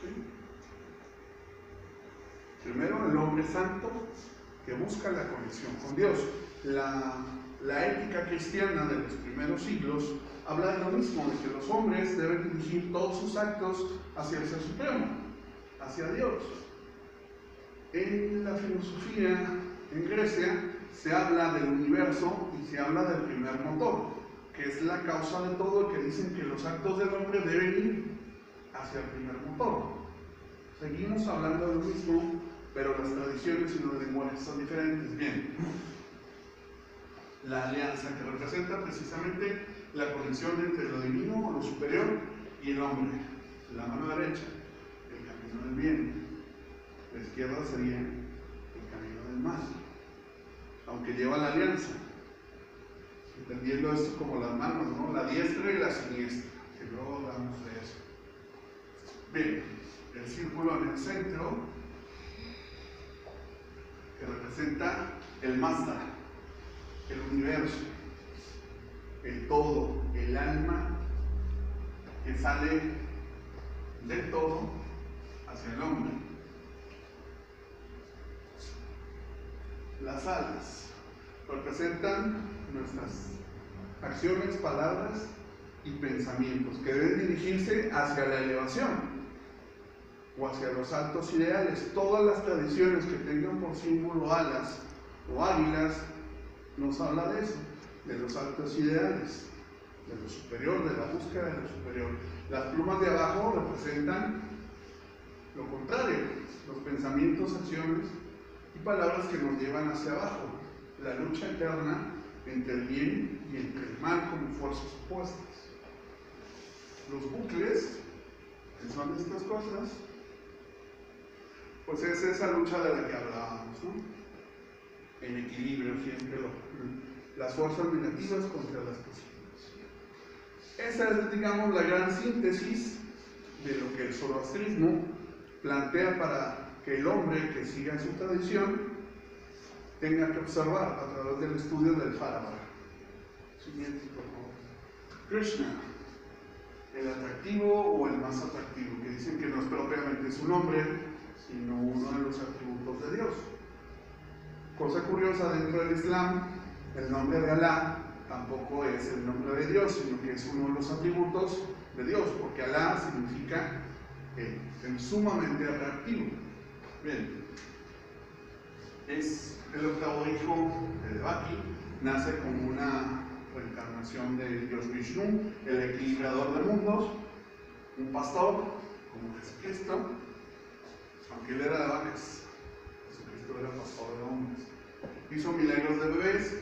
¿Sí? Primero, el hombre santo que busca la conexión con Dios. La ética cristiana de los primeros siglos habla de lo mismo, de que los hombres deben dirigir todos sus actos hacia el Ser Supremo, hacia Dios. En la filosofía en Grecia se habla del universo y se habla del primer motor, que es la causa de todo, que dicen que los actos del hombre deben ir hacia el primer motor. Seguimos hablando de lo mismo, pero las tradiciones y los lenguajes son diferentes. Bien, la alianza que representa precisamente la conexión entre lo divino, lo superior, y el hombre. La mano derecha, el camino del bien. La izquierda sería el camino del mal, aunque lleva la alianza, entendiendo esto como las manos, ¿no? La diestra y la siniestra, que luego hablamos de eso. Bien, el círculo en el centro, que representa el Mazda, el universo, el todo, el alma que sale del todo hacia el hombre. Las alas representan nuestras acciones, palabras y pensamientos que deben dirigirse hacia la elevación o hacia los altos ideales. Todas las tradiciones que tengan por símbolo alas o águilas nos habla de eso, de los altos ideales, de lo superior, de la búsqueda de lo superior. Las plumas de abajo representan lo contrario, los pensamientos, acciones y palabras que nos llevan hacia abajo, la lucha eterna entre el bien y entre el mal como fuerzas opuestas. Los bucles, que son estas cosas, pues es esa lucha de la que hablábamos, ¿no? En equilibrio siempre las fuerzas negativas contra las positivas. Esa es, digamos, la gran síntesis de lo que el zoroastrismo plantea para que el hombre que siga su tradición tenga que observar a través del estudio del Farabar. Siguiente, por favor. Krishna, el atractivo o el más atractivo, que dicen que no es propiamente su nombre, sino uno de los atributos de Dios. Cosa curiosa, dentro del Islam, el nombre de Alá tampoco es el nombre de Dios, sino que es uno de los atributos de Dios, porque Alá significa el sumamente atractivo. Bien, es el octavo hijo de Devaki, nace como una reencarnación de Dios Vishnu, el equilibrador de mundos, un pastor como Jesucristo, aunque él era de vacas, Jesucristo era pastor de hombres. Hizo milagros de bebés,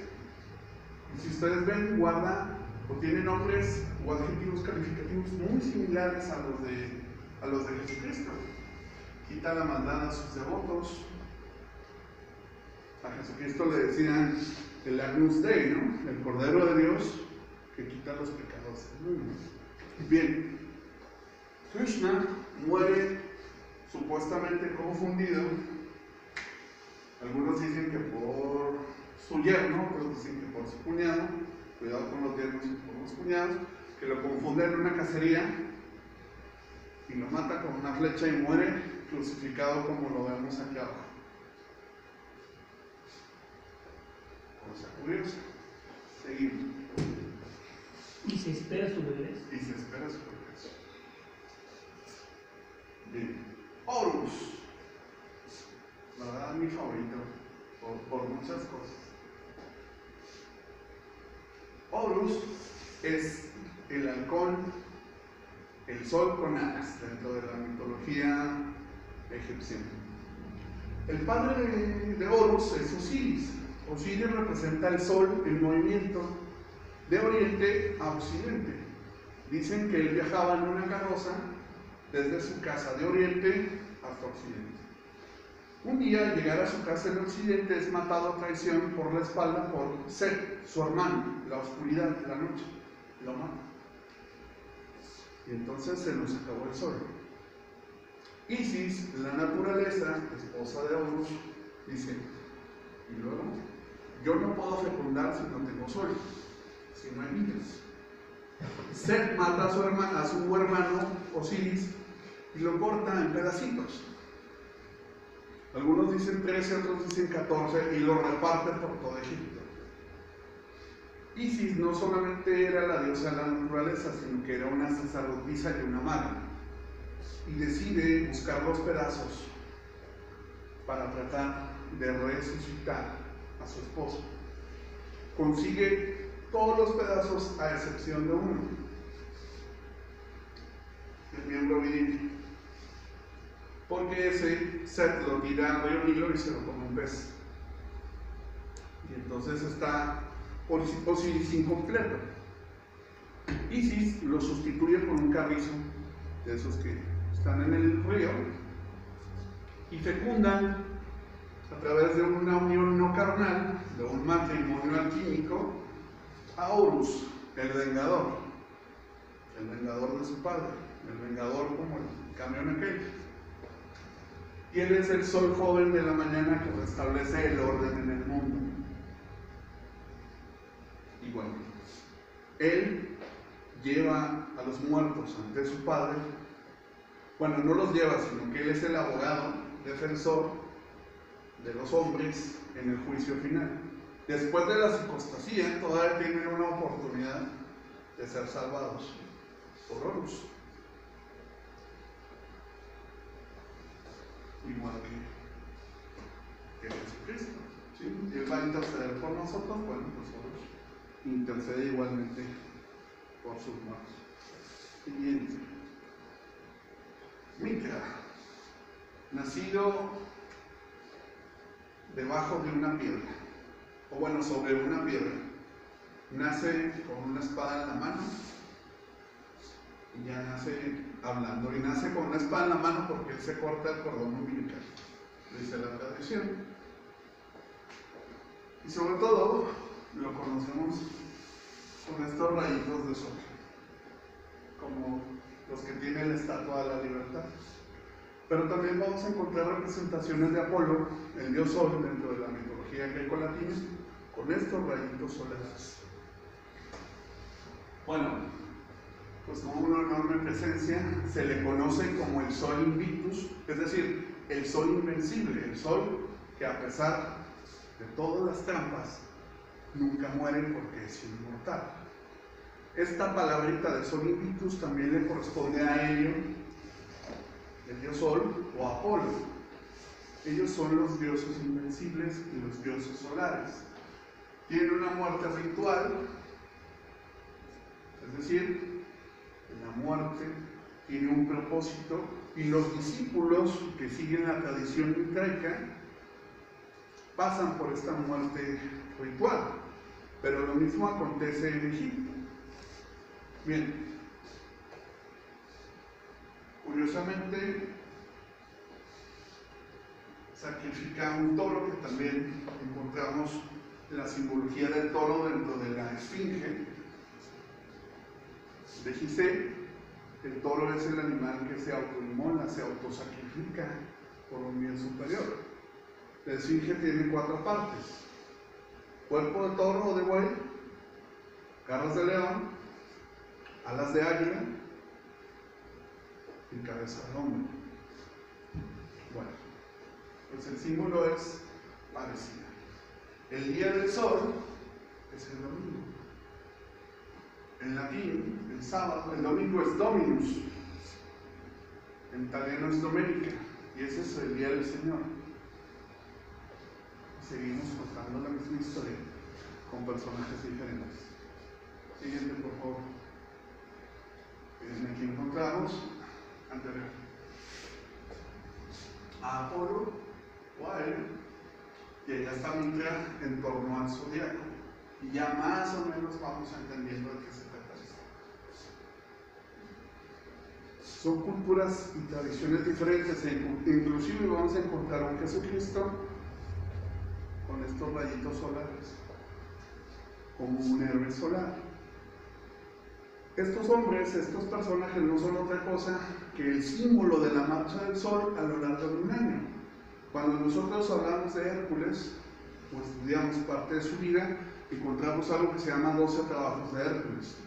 y si ustedes ven, guarda o tiene nombres o adjetivos calificativos muy similares a los de Jesucristo. Quita la maldad a sus devotos. A Jesucristo le decían el Agnus Dei, ¿no? El Cordero de Dios que quita los pecados del mundo. Bien, Krishna muere supuestamente confundido. Algunos dicen que por su yerno, otros dicen que por su cuñado. Cuidado con los yernos y por los cuñados, que lo confunde en una cacería y lo mata con una flecha y muere crucificado como lo vemos aquí abajo. Cosa curiosa. Seguimos. Y se espera su regreso. Y se espera su regreso. Bien. Horus. La verdad mi favorito por muchas cosas. Horus es el halcón, el sol con alas dentro de la mitología egipcia. El padre de Horus es Osiris. Osiris representa el sol en movimiento de oriente a occidente. Dicen que él viajaba en una carroza desde su casa de oriente hasta occidente. Un día, al llegar a su casa en occidente, es matado a traición por la espalda por Set, su hermano, la oscuridad, la noche. Lo mata. Y entonces se nos acabó el sol. Isis, la naturaleza, esposa de Horus, dice, y luego, yo no puedo fecundar si no tengo sol, si no hay niños. Set mata a su hermano Osiris y lo corta en pedacitos. Algunos dicen 13, otros dicen 14 y lo reparte por todo Egipto. Isis no solamente era la diosa de la naturaleza, sino que era una sacerdotisa y una maga. Y decide buscar los pedazos para tratar de resucitar a su esposo. Consigue todos los pedazos a excepción de uno, el miembro viril, porque ese Set lo tira al río Nilo y se lo come un pez. Y entonces está Osiris incompleto. Isis lo sustituye por un carrizo de esos que están en el río y fecundan a través de una unión no carnal, de un matrimonio alquímico, a Horus, el vengador de su padre, el vengador como el camión aquel. Y él es el sol joven de la mañana que restablece el orden en el mundo. Y bueno, él lleva a los muertos ante su padre. Bueno, no los lleva, sino que él es el abogado defensor de los hombres en el juicio final. Después de la apostasía, todavía tienen una oportunidad de ser salvados por Horus. Igual que Jesucristo, ¿sí? Y él va a interceder por nosotros, bueno, pues Horus intercede igualmente por sus muertos. Siguiente. Mitra, nacido debajo de una piedra, o bueno, sobre una piedra, nace con una espada en la mano y ya nace hablando, y nace con una espada en la mano porque él se corta el cordón umbilical, dice la tradición. Y sobre todo lo conocemos con estos rayitos de sol, como los que tiene la Estatua de la Libertad. Pero también vamos a encontrar representaciones de Apolo, el dios sol, dentro de la mitología grecolatina, con estos rayitos solares. Bueno, pues como una enorme presencia, se le conoce como el sol invictus, es decir, el sol invencible, el sol que a pesar de todas las trampas, nunca muere porque es inmortal. Esta palabrita de sol invictus también le corresponde a Helio, el dios sol, o Apolo. Ellos son los dioses invencibles y los dioses solares. Tienen una muerte ritual, es decir, la muerte tiene un propósito, y los discípulos que siguen la tradición mitraica pasan por esta muerte ritual, pero lo mismo acontece en Egipto. Bien, curiosamente sacrifica un toro, que también encontramos la simbología del toro dentro de la esfinge de Gizeh. El toro es el animal que se autoinmola, se autosacrifica por un bien superior. La esfinge tiene 4 partes: cuerpo de toro o de buey, garras de león, alas de águila y cabeza de hombre. Bueno, pues el símbolo es parecido. El día del sol es el domingo. En latín, el sábado, el domingo es Dominus. En italiano es Domenica, y ese es el día del Señor. seguimos contando la misma historia con personajes diferentes. Siguiente, por favor. Aquí encontramos anterior a Apolo o a él, y ella está Mitra en torno al zodiaco. Y ya más o menos vamos entendiendo de qué se trata esto. Son culturas y tradiciones diferentes, e inclusive vamos a encontrar un Jesucristo con estos rayitos solares, como un héroe solar. Estos hombres, estos personajes no son otra cosa que el símbolo de la marcha del sol a lo largo de un año. Cuando nosotros hablamos de Hércules, o estudiamos parte de su vida, encontramos algo que se llama 12 trabajos de Hércules.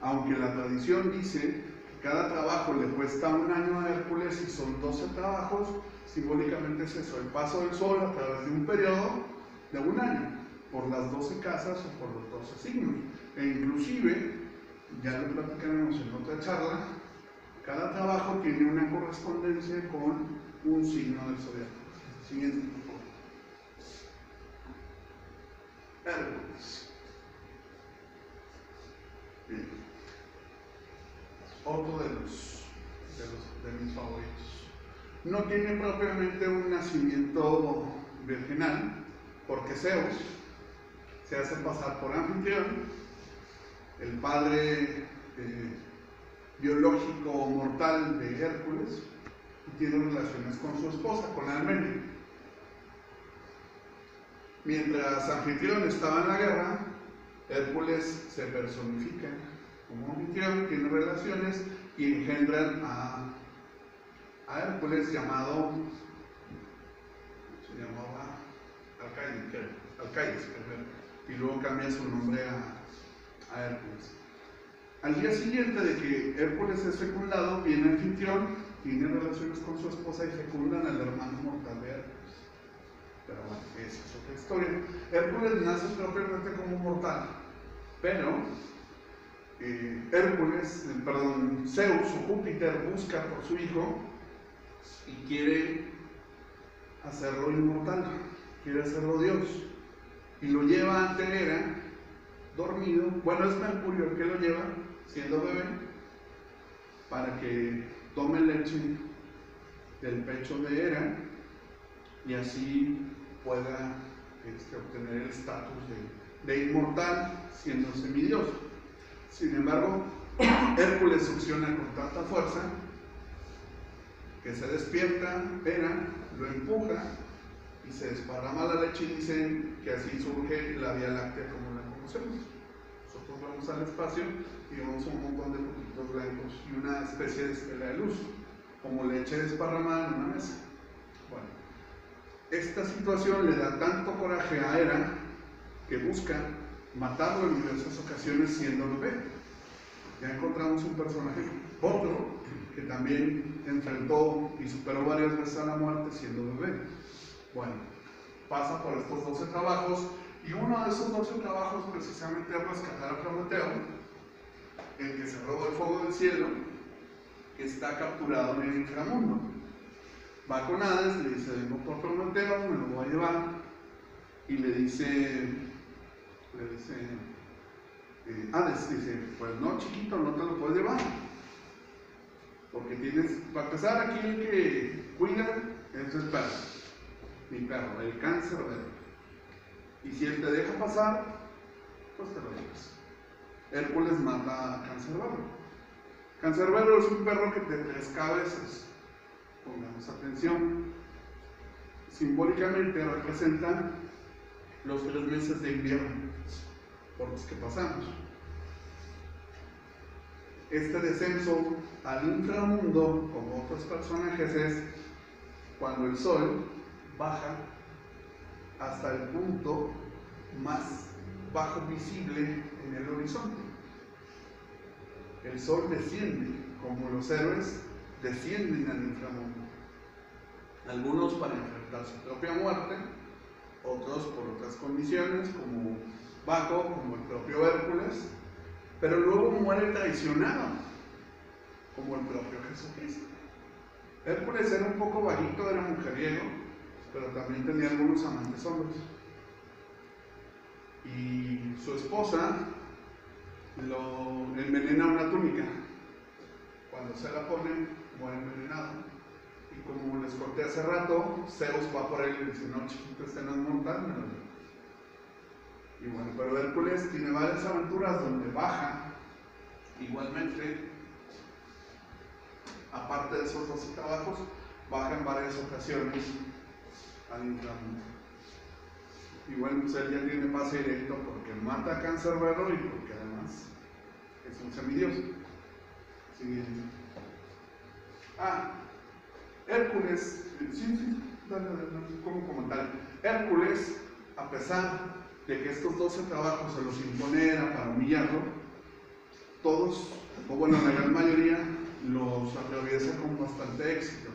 Aunque la tradición dice que cada trabajo le cuesta un año a Hércules y son 12 trabajos, simbólicamente es eso, el paso del sol a través de un periodo de un año, por las 12 casas o por los 12 signos. E inclusive, ya lo platicaremos en otra charla, cada trabajo tiene una correspondencia con un signo del zodiaco. Siguiente, por favor. Hércules. Bien. Otro de mis favoritos. No tiene propiamente un nacimiento virginal, porque Zeus se hace pasar por anfitrión, el padre biológico mortal de Hércules, y tiene relaciones con su esposa, con Almenia. Mientras Anfitrión estaba en la guerra, Hércules se personifica como anfitrión, tiene relaciones y engendran a Hércules llamado, se llamaba Alcaides, y luego cambia su nombre a Hércules. Al día siguiente de que Hércules es fecundado, viene Anfitrión, tiene relaciones con su esposa y fecundan al hermano mortal de Hércules. Pero bueno, esa es otra historia. Hércules nace propiamente como mortal, pero Zeus o Júpiter busca por su hijo y quiere hacerlo inmortal, quiere hacerlo Dios, y lo lleva ante Hera, dormido. Bueno, es Mercurio el que lo lleva, siendo bebé, para que tome leche del pecho de Hera y así pueda obtener el estatus de inmortal, siendo semidios. Sin embargo, Hércules succiona con tanta fuerza que se despierta Hera, lo empuja y se desparrama la leche, y dicen que así surge la Vía Láctea como la conocemos. Nosotros vamos al espacio y vemos un montón de puntitos blancos y una especie de estela de luz, como leche desparramada en una mesa. Bueno, esta situación le da tanto coraje a Hera que busca matarlo en diversas ocasiones siendo bebé. Ya encontramos un personaje, otro, que también enfrentó y superó varias veces a la muerte siendo bebé. Bueno, pasa por estos 12 trabajos, y uno de esos 12 trabajos precisamente es rescatar a Prometeo, el que se roba el fuego del cielo, que está capturado en el inframundo. Va con Hades, le dice: vengo por Prometeo, me lo voy a llevar, y le dice Hades, dice: pues no, chiquito, no te lo puedes llevar, porque tienes, para empezar, aquí el que cuida es el perro, mi perro, el Cancerbero, y si él te deja pasar, pues te lo llevas. Hércules mata a Cancerbero. Cancerbero es un perro que tiene 3 cabezas, pongamos atención. Simbólicamente representa los 3 meses de invierno por los que pasamos. Este descenso al inframundo, como otros personajes, es cuando el sol baja hasta el punto más bajo visible en el horizonte. El sol desciende, como los héroes descienden al inframundo. Algunos para enfrentar su propia muerte, otros por otras condiciones, como Baco, como el propio Hércules, pero luego muere traicionado, como el propio Jesucristo. Hércules era un poco bajito, era mujeriego, pero también tenía algunos amantes hombres. Y su esposa lo envenena una túnica. Cuando se la pone, muere envenenado. Y como les conté hace rato, Zeus va por él y le dice: no, chiquito, este no es mortal, me lo llevo. Y bueno, pero Hércules tiene varias aventuras donde baja, igualmente, aparte de esos 12 trabajos, baja en varias ocasiones al inframundo. Y bueno, pues él ya tiene pase directo porque mata a Cancerbero y porque además es un semidios. Siguiente. Hércules, sí, dale, como comentario. Hércules, a pesar de que estos 12 trabajos se los imponera para humillarlo, todos, o bueno, la gran mayoría, los atraviesa con bastante éxito.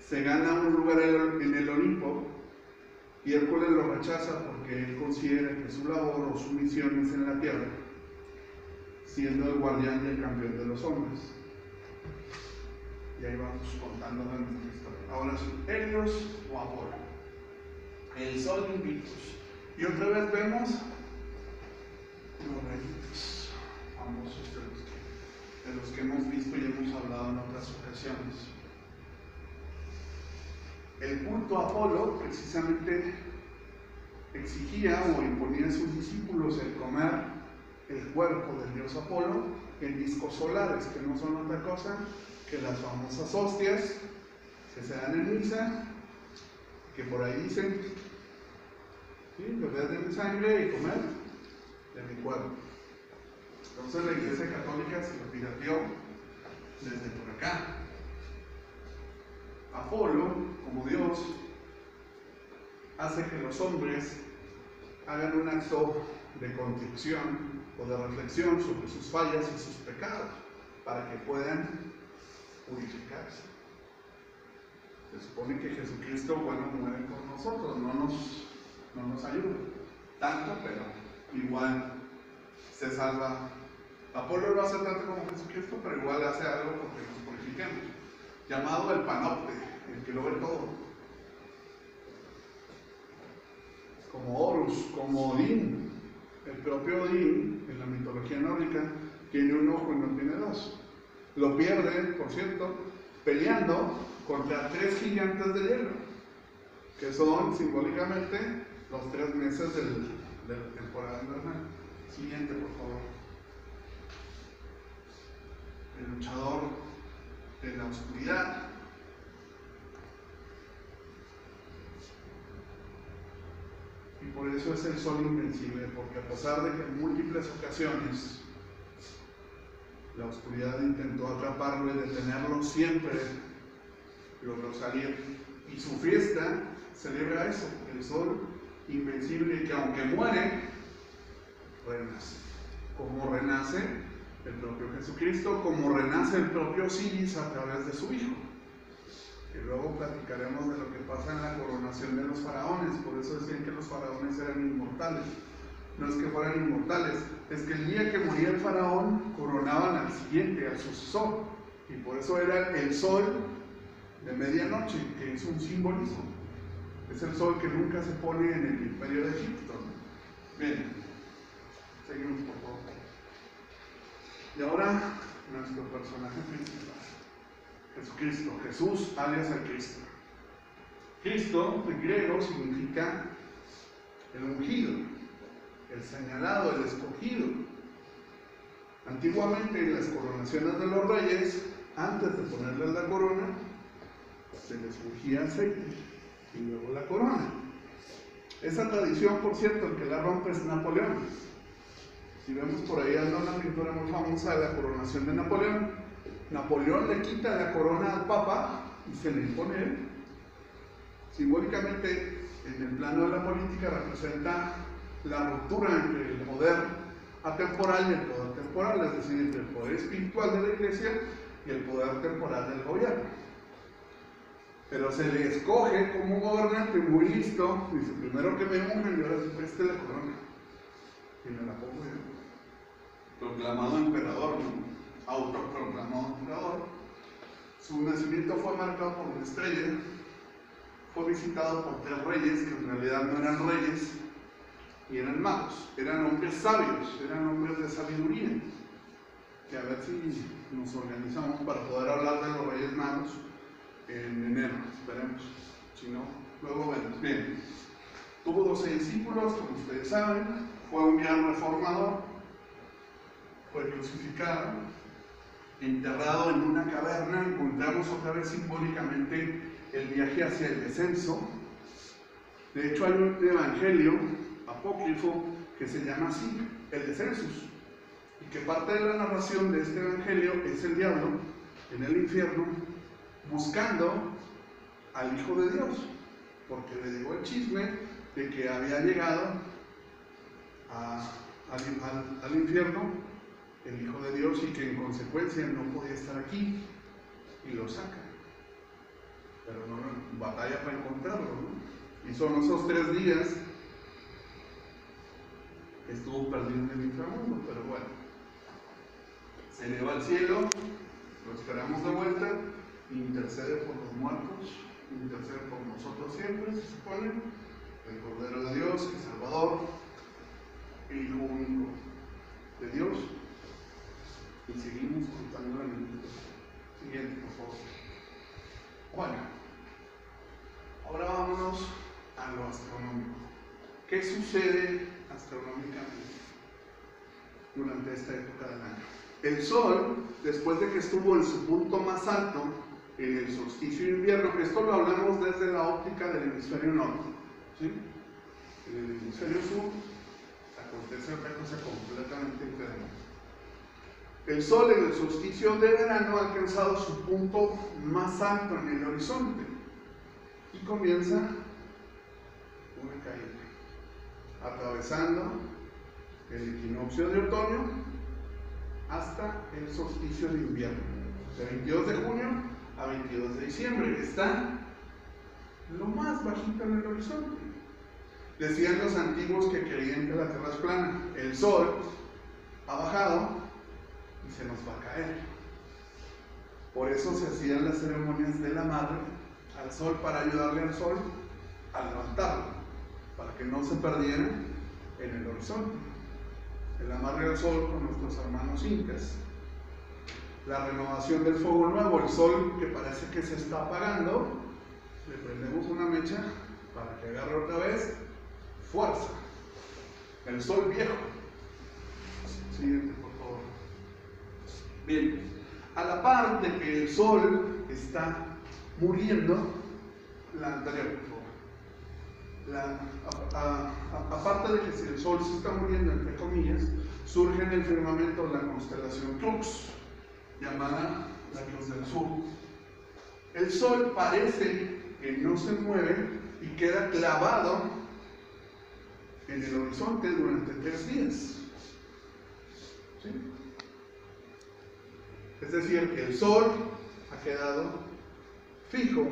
Se gana un lugar en el Olimpo y Hércules lo rechaza porque él considera que su labor o su misión es en la tierra, siendo el guardián y el campeón de los hombres. Y ahí vamos contando la nuestra historia. Ahora sí, Helios o Apolo, el sol invictus. Y otra vez vemos los rayitos famosos de los que hemos visto y hemos hablado en otras ocasiones. El culto a Apolo precisamente exigía o imponía a sus discípulos el comer el cuerpo del dios Apolo en discos solares, que no son otra cosa que las famosas hostias que se dan en misa, que por ahí dicen: ¿sí? Beber de mi sangre y comer de mi cuerpo. Entonces la Iglesia Católica se lo pirateó desde por acá. Apolo, como Dios, hace que los hombres hagan un acto de contrición o de reflexión sobre sus fallas y sus pecados, para que puedan purificarse. Se supone que Jesucristo, bueno, muere por nosotros, no nos ayuda tanto, pero igual se salva. Apolo lo hace tanto como Jesucristo, pero igual hace algo porque nos purifiquemos, llamado el panopte, el que lo ve todo, como Horus, como Odín. El propio Odín, en la mitología nórdica, tiene un ojo y no tiene dos. Lo pierde, por cierto, peleando contra 3 gigantes de hielo, que son simbólicamente los 3 meses de la temporada invernal. Siguiente, por favor. El luchador de la oscuridad. Y por eso es el sol invencible, porque a pesar de que en múltiples ocasiones la oscuridad intentó atraparlo y detenerlo, siempre logró salir. Y su fiesta celebra eso, el sol invencible, que aunque muere, renace. Como renace el propio Jesucristo, como renace el propio Osiris a través de su hijo. Y luego platicaremos de lo que pasa en la coronación de los faraones. Por eso decían que los faraones eran inmortales. No es que fueran inmortales, es que el día que moría el faraón, coronaban al siguiente, al sucesor. Y por eso era el sol de medianoche, que es un simbolismo. Es el sol que nunca se pone en el imperio de Egipto. Bien, seguimos por favor. Y ahora, nuestro personaje principal. Jesucristo, Jesús alias el Cristo. Cristo en griego significa el ungido, el señalado, el escogido. Antiguamente en las coronaciones de los reyes, antes de ponerles la corona, se les ungía aceite y luego la corona. Esa tradición, por cierto, el que la rompe es Napoleón. Si vemos por ahí anda una pintura muy famosa de la coronación de Napoleón. Napoleón le quita la corona al Papa y se le impone él. Simbólicamente, en el plano de la política, representa la ruptura entre el poder atemporal y el poder temporal, es decir, entre el poder espiritual de la Iglesia y el poder temporal del gobierno. Pero se le escoge como gobernante muy listo, dice: primero que me ungen y ahora se preste la corona. Y me la pongo yo. Proclamado emperador, autoproclamado emperador. Su nacimiento fue marcado por una estrella, fue visitado por 3 reyes que en realidad no eran reyes y eran magos, eran hombres sabios, eran hombres de sabiduría. Que a ver si nos organizamos para poder hablar de los Reyes Magos en enero, esperemos. Si no, luego vemos. Bien, tuvo 12 discípulos, como ustedes saben, fue un gran reformador, fue crucificado, enterrado en una caverna. Encontramos otra vez simbólicamente el viaje hacia el descenso. De hecho, hay un evangelio apócrifo que se llama así, el Descensus, y que parte de la narración de este evangelio es el diablo en el infierno buscando al Hijo de Dios, porque le llegó el chisme de que había llegado al infierno el Hijo de Dios y que en consecuencia no podía estar aquí, y lo saca. Pero no, batalla para encontrarlo, ¿no? Y son esos 3 días que estuvo perdido en el inframundo, pero bueno, se eleva al cielo, lo esperamos de vuelta, intercede por los muertos, intercede por nosotros siempre, se supone, el Cordero de Dios, el Salvador, el Hijo único de Dios. Y seguimos contando la minuta. Siguiente, por favor. Bueno, ahora vámonos a lo astronómico. ¿Qué sucede astronómicamente durante esta época del año? El Sol, después de que estuvo en su punto más alto en el solsticio de invierno, esto lo hablamos desde la óptica del hemisferio norte, ¿sí? En el hemisferio sur acontece otra cosa completamente diferente. El Sol en el solsticio de verano ha alcanzado su punto más alto en el horizonte y comienza una caída, atravesando el equinoccio de otoño hasta el solsticio de invierno, de 22 de junio a 22 de diciembre, que está lo más bajito en el horizonte. Decían los antiguos que creían que la Tierra es plana. El Sol ha bajado y se nos va a caer. Por eso se hacían las ceremonias del amarre al Sol, para ayudarle al Sol a levantarlo, para que no se perdiera en el horizonte. El amarre al Sol con nuestros hermanos incas. La renovación del fuego nuevo, el Sol que parece que se está apagando, le prendemos una mecha para que agarre otra vez fuerza. El Sol viejo. Siguiente, por favor. Bien, a la par de que el Sol está muriendo, la anterior, por favor. Aparte de que el Sol se está muriendo, entre comillas, surge en el firmamento la constelación Crux, llamada la Cruz del Sur. El Sol parece que no se mueve y queda clavado en el horizonte durante 3 días. ¿Sí? Es decir, que el Sol ha quedado fijo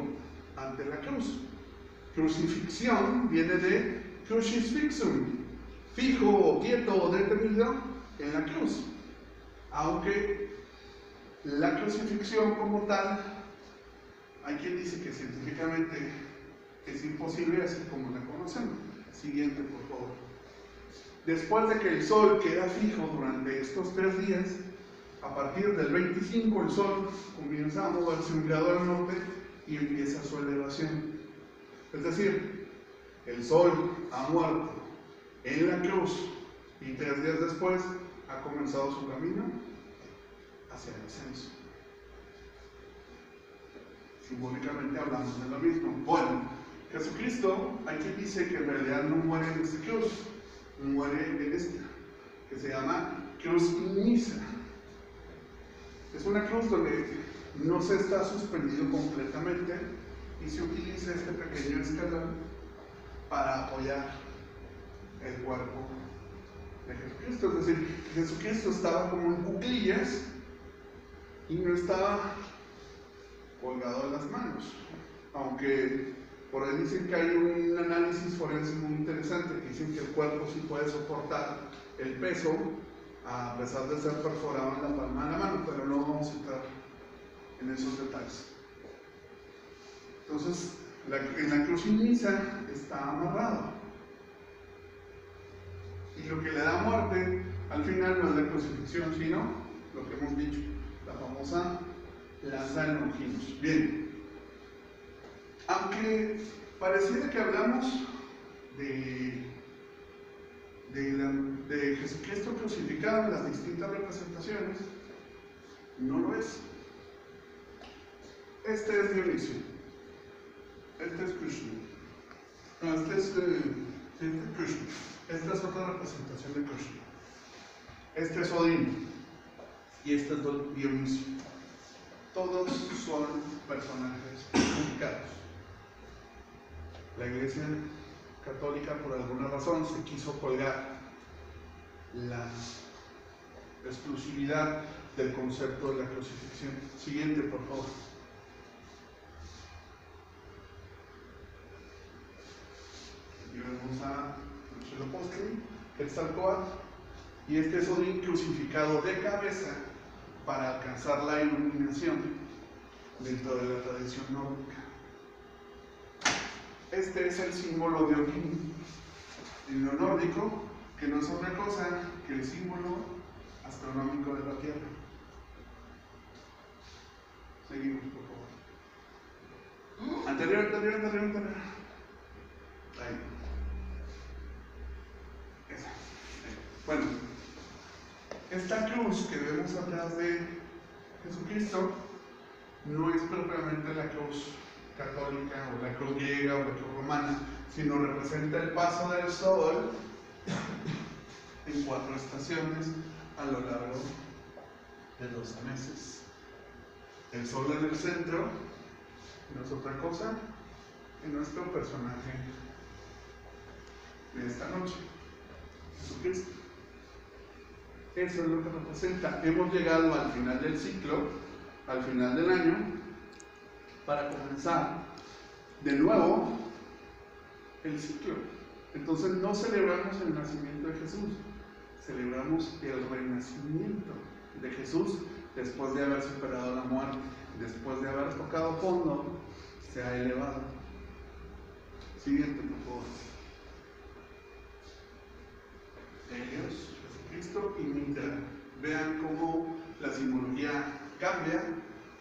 ante la cruz. Crucifixión viene de crucifixum, fijo o quieto o detenido en la cruz. Aunque la crucifixión como tal, hay quien dice que científicamente es imposible así como la conocemos. Siguiente, por favor. Después de que el Sol queda fijo durante estos 3 días, a partir del 25 el Sol comienza a moverse un grado al norte y empieza su elevación. Es decir, el Sol ha muerto en la cruz y 3 días después ha comenzado su camino hacia el descenso. Simbólicamente hablamos de lo mismo. Bueno, Jesucristo, hay quien dice que en realidad no muere en esta cruz, muere en esta, que se llama cruz ignífuga. Es una cruz donde no se está suspendido completamente y se utiliza este pequeño escalón para apoyar el cuerpo de Jesucristo. Es decir, Jesucristo estaba como en cuclillas y no estaba colgado de las manos. Aunque por ahí dicen que hay un análisis forense muy interesante que dicen que el cuerpo sí puede soportar el peso a pesar de ser perforado en la palma de la mano, pero no vamos a entrar en esos detalles. Entonces, En la cruciniza está amarrado. Y lo que le da muerte al final no es la crucifixión, sino lo que hemos dicho, la famosa lanza de Longinos. Bien, aunque pareciera que hablamos de Jesucristo crucificado en las distintas representaciones, no lo es. Este es Dionisio, este es Krishna, no, este es Krishna, esta es otra representación de Krishna, este es Odín y este es Dionisio. Todos son personajes crucificados. La Iglesia Católica, por alguna razón, se quiso colgar la exclusividad del concepto de la crucifixión. Siguiente, por favor. Y vemos a Huitzilopochtli, Quetzalcóatl, y este es Odín crucificado de cabeza para alcanzar la iluminación dentro de la tradición nórdica. Este es el símbolo de Odín en lo nórdico, que no es otra cosa que el símbolo astronómico de la Tierra. Seguimos, por favor. Anterior. Ahí. Esa. Bueno, esta cruz que vemos atrás de Jesucristo no es propiamente la cruz católica o la cruz griega o la cruz romana, sino representa el paso del sol en 4 estaciones a lo largo de 12 meses. El sol en el centro no es otra cosa que nuestro personaje de esta noche, Jesucristo. Eso es lo que representa. Hemos llegado al final del ciclo, al final del año, para comenzar de nuevo el ciclo. Entonces no celebramos el nacimiento de Jesús, celebramos el renacimiento de Jesús después de haber superado la muerte, después de haber tocado fondo, se ha elevado. Siguiente, por favor. Helios, Jesucristo y Mitra. Vean cómo la simbología cambia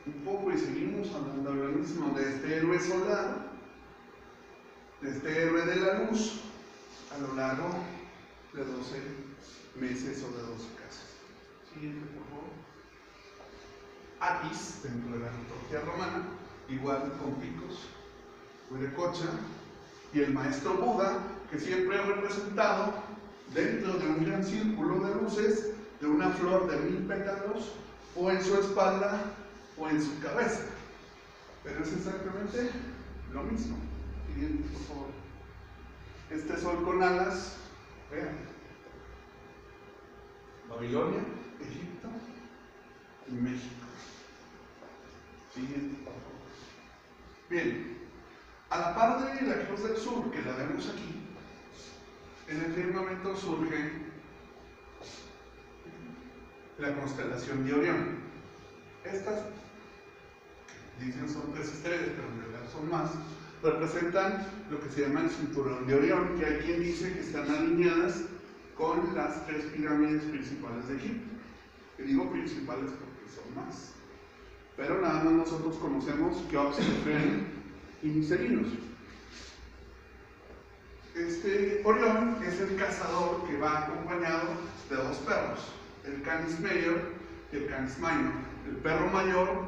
un poco y seguimos hablando de lo mismo, de este héroe solar, de este héroe de la luz, a lo largo de 12 meses o de 12 casas. Siguiente, por favor. Apis, dentro de la mitología romana, igual con picos, Huiracocha, y el maestro Buda, que siempre es representado dentro de un gran círculo de luces, de una flor de 1000 pétalos, o en su espalda, o en su cabeza. Pero es exactamente lo mismo. Siguiente, por favor. Este sol con alas, vean. Babilonia, Egipto y México. Siguiente, por favor. Bien, a la par de la Cruz del Sur, que la vemos aquí, en el firmamento surge la constelación de Orión. Estas, dicen son 3 estrellas, pero en realidad son más, representan lo que se llama el cinturón de Orión, que hay quien dice que están alineadas con las 3 pirámides principales de Egipto. Que digo principales porque son más. Pero nada más nosotros conocemos Keops, Kefren y Miserinos. Este Orión es el cazador que va acompañado de 2 perros, el Canis Major y el Canis Minor, el perro mayor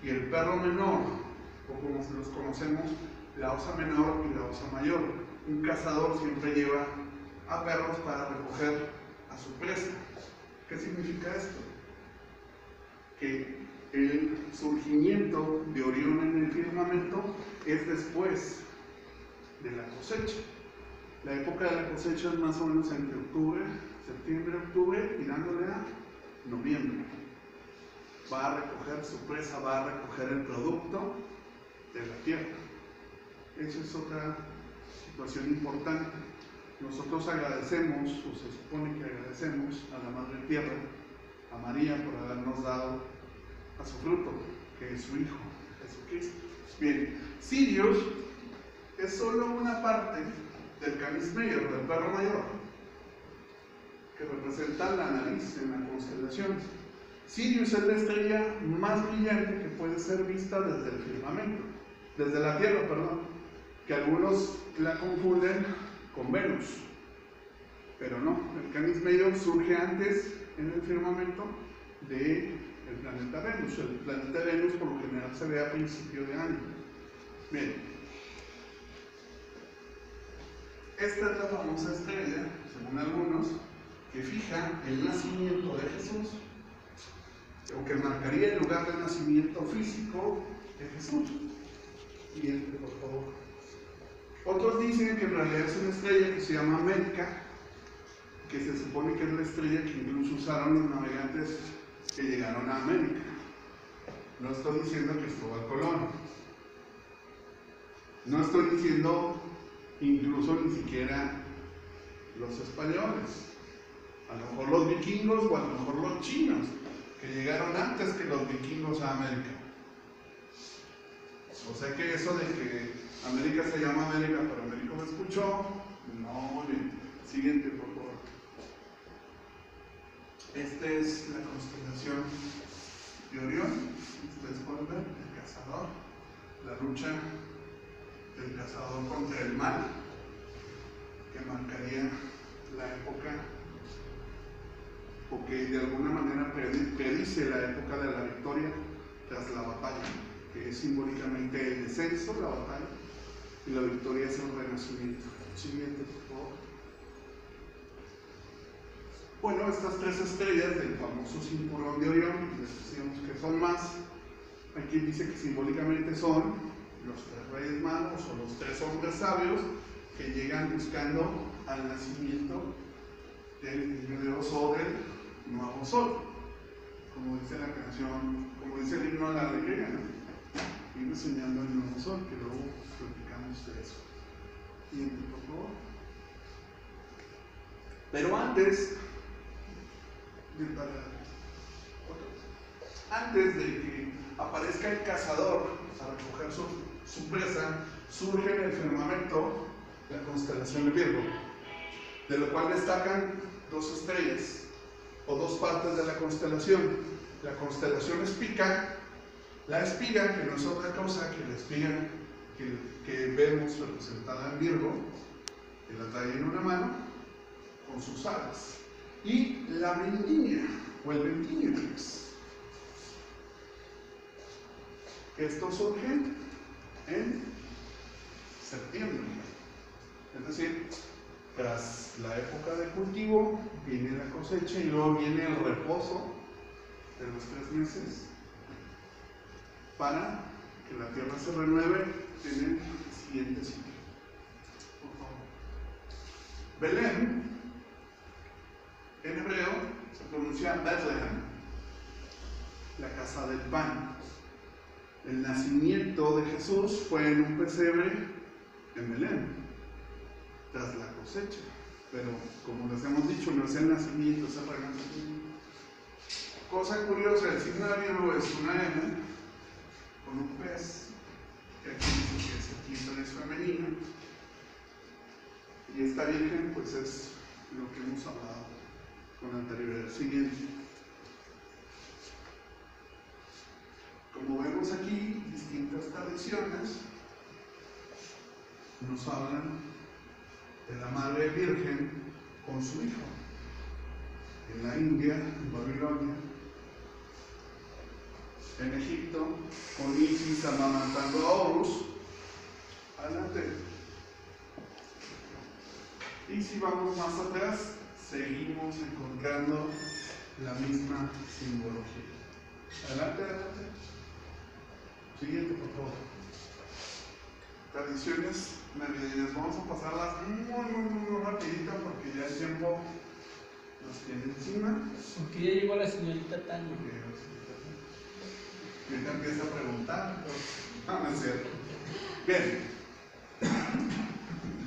y el perro menor, o como los conocemos, la osa menor y la osa mayor. Un cazador siempre lleva a perros para recoger a su presa. ¿Qué significa esto? Que el surgimiento de Orión en el firmamento es después de la cosecha. La época de la cosecha es más o menos entre octubre, septiembre, octubre, y dándole a noviembre. Va a recoger su presa, va a recoger el producto de la tierra. Esa es otra situación importante. Nosotros agradecemos, o se supone que agradecemos a la Madre Tierra, a María, por habernos dado a su fruto, que es su Hijo, Jesucristo. Bien, Sirius es solo una parte del Canis Major, del perro mayor, que representa la nariz en la constelación. Sirius es la estrella más brillante que puede ser vista desde el firmamento, desde la Tierra, perdón, que algunos la confunden con Venus, pero no, el Canis Major surge antes en el firmamento del planeta Venus. El planeta Venus por lo general se ve a principio de año. Bien, esta es la famosa estrella, según algunos, que fija el nacimiento de Jesús, o que marcaría el lugar de nacimiento físico de Jesús. Siguiente, por favor. Otros dicen que en realidad es una estrella que se llama América, que se supone que es la estrella que incluso usaron los navegantes que llegaron a América. No estoy diciendo Cristóbal Colón, no estoy diciendo incluso ni siquiera los españoles, a lo mejor los vikingos o a lo mejor los chinos, que llegaron antes que los vikingos a América. O sea que eso de que América se llama América, pero América me escuchó, no, muy bien. Siguiente, por favor. Esta es la constelación de Orión. Ustedes pueden ver el cazador, la lucha del cazador contra el mal, que marcaría la época, o que de alguna manera predice la época de la victoria tras la batalla, que es simbólicamente el descenso, la batalla, y la victoria es el renacimiento. Siguiente, por favor. Bueno, estas tres estrellas del famoso cinturón de Orión, les decíamos que son más. Aquí dice que simbólicamente son los tres reyes magos o los tres hombres sabios que llegan buscando al nacimiento del niño de Dios o del nuevo sol, como dice la canción, como dice el himno a la alegría, ¿no? Ir enseñando el nuevo sol, que luego platicamos de eso. Siguiente, por favor. Pero antes de que aparezca el cazador a recoger su presa, surge en el firmamento la constelación de Virgo, de lo cual destacan dos estrellas o dos partes de la constelación. La constelación Espiga, la espiga, que no es otra cosa que la espiga que vemos representada en Virgo, que la trae en una mano con sus alas, y la vendimia o el Vendimiatrix. Esto surge en septiembre, es decir, tras la época de cultivo viene la cosecha y luego viene el reposo de los 3 meses para que la tierra se renueve en el siguiente ciclo. Por favor. Belén, en hebreo, se pronuncia Bethlehem, la casa del pan. El nacimiento de Jesús fue en un pesebre en Belén, tras la cosecha. Pero, como les hemos dicho, no es el nacimiento, es el renacimiento. Cosa curiosa, el signo de Virgo es una M con un pez, que aquí dice que ese título es femenino, y esta virgen pues es lo que hemos hablado con anterioridad. Siguiente. Como vemos aquí, distintas tradiciones nos hablan de la Madre Virgen con su hijo. En la India, en Babilonia, en Egipto, con Isis amamantando a Horus. Adelante. Y si vamos más atrás, seguimos encontrando la misma simbología. Adelante, adelante. Siguiente, por favor. Tradiciones navideñas. Vamos a pasarlas muy rapidito porque ya el tiempo nos tiene encima. Porque ya llegó la señorita Tania. Ahorita empieza a preguntar. No es cierto. Bien.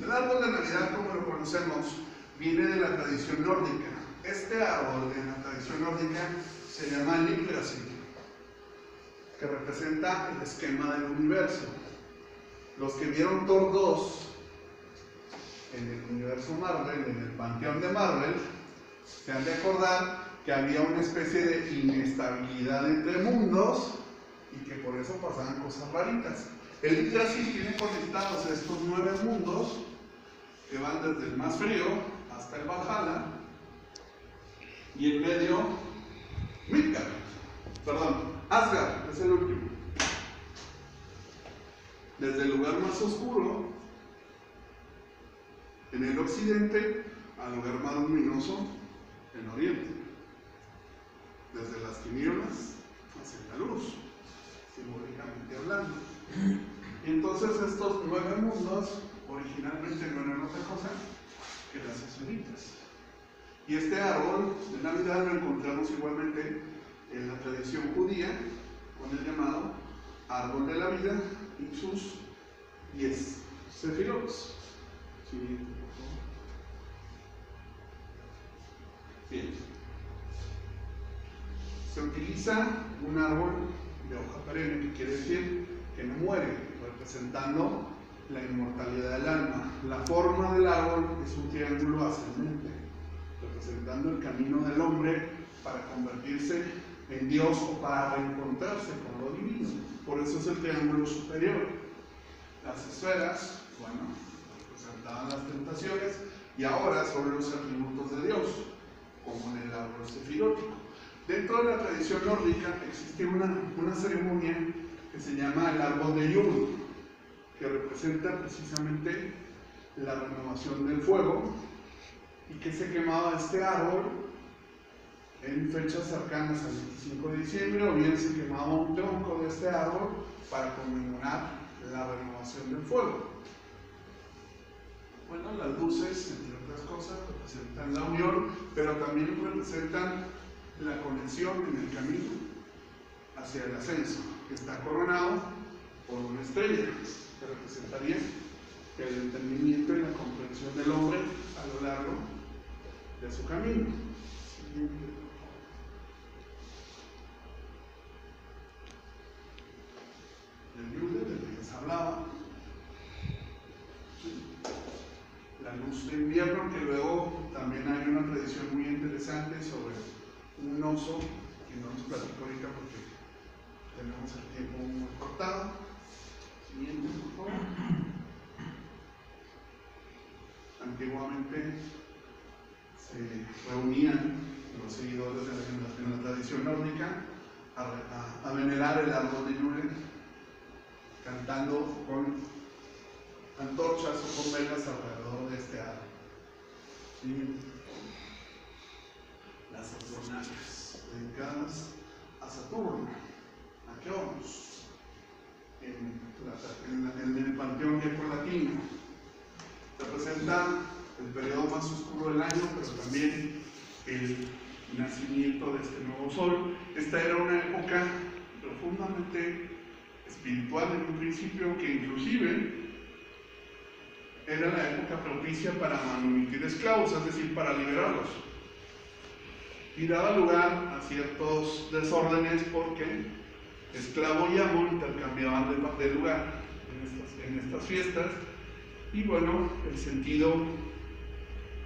El árbol de Navidad, como lo conocemos, viene de la tradición nórdica. Este árbol en la tradición nórdica se llama el Yggdrasil, que representa el esquema del universo. Los que vieron Thor 2 en el universo Marvel, en el panteón de Marvel, se han de acordar que había una especie de inestabilidad entre mundos y que por eso pasaban cosas raritas. El Yggdrasil tiene conectados estos 9 mundos que van desde el más frío hasta el Valhalla, y en medio Midgard, Asgard es el último. Desde el lugar más oscuro en el occidente al lugar más luminoso en oriente, desde las tinieblas hacia la luz, simbólicamente hablando. Y entonces estos 9 mundos originalmente no eran otra cosa que las esferitas. Y este árbol de Navidad lo encontramos igualmente en la tradición judía con el llamado árbol de la vida y sus 10 sefirots. Siguiente, por favor. Bien. Se utiliza un árbol de hoja perenne, que quiere decir que no muere, representando la inmortalidad del alma. La forma del árbol es un triángulo ascendente, representando el camino del hombre para convertirse en Dios o para reencontrarse con lo divino. Por eso es el triángulo superior. Las esferas, bueno, representaban las tentaciones y ahora son los atributos de Dios, como en el árbol sefirótico. Dentro de la tradición nórdica existe una ceremonia que se llama el árbol de Yule, que representa precisamente la renovación del fuego, y que se quemaba este árbol en fechas cercanas al 25 de diciembre, o bien se quemaba un tronco de este árbol para conmemorar la renovación del fuego. Bueno, las luces, entre otras cosas, representan la unión, pero también representan la conexión en el camino hacia el ascenso, que está coronado por una estrella, que representaría el entendimiento y la comprensión del hombre a lo largo de su camino. El Yule, del que les hablaba, la luz de invierno, que luego también hay una tradición muy interesante sobre un oso, que no nos platico ahorita porque tenemos el tiempo muy cortado. Siguiente, por favor. Antiguamente se reunían los seguidores en la tradición nórdica a venerar el árbol de Yule, cantando con antorchas o con velas alrededor de este árbol. Siguiente. Las Saturnalias, dedicadas a Saturno, a Cronos, en el panteón greco-latino. Representa el periodo más oscuro del año, pero también el nacimiento de este nuevo sol. Esta era una época profundamente espiritual en un principio, que inclusive era la época propicia para manumitir esclavos, es decir, para liberarlos. Y daba lugar a ciertos desórdenes porque esclavo y amo intercambiaban de lugar en estas fiestas, y bueno, el sentido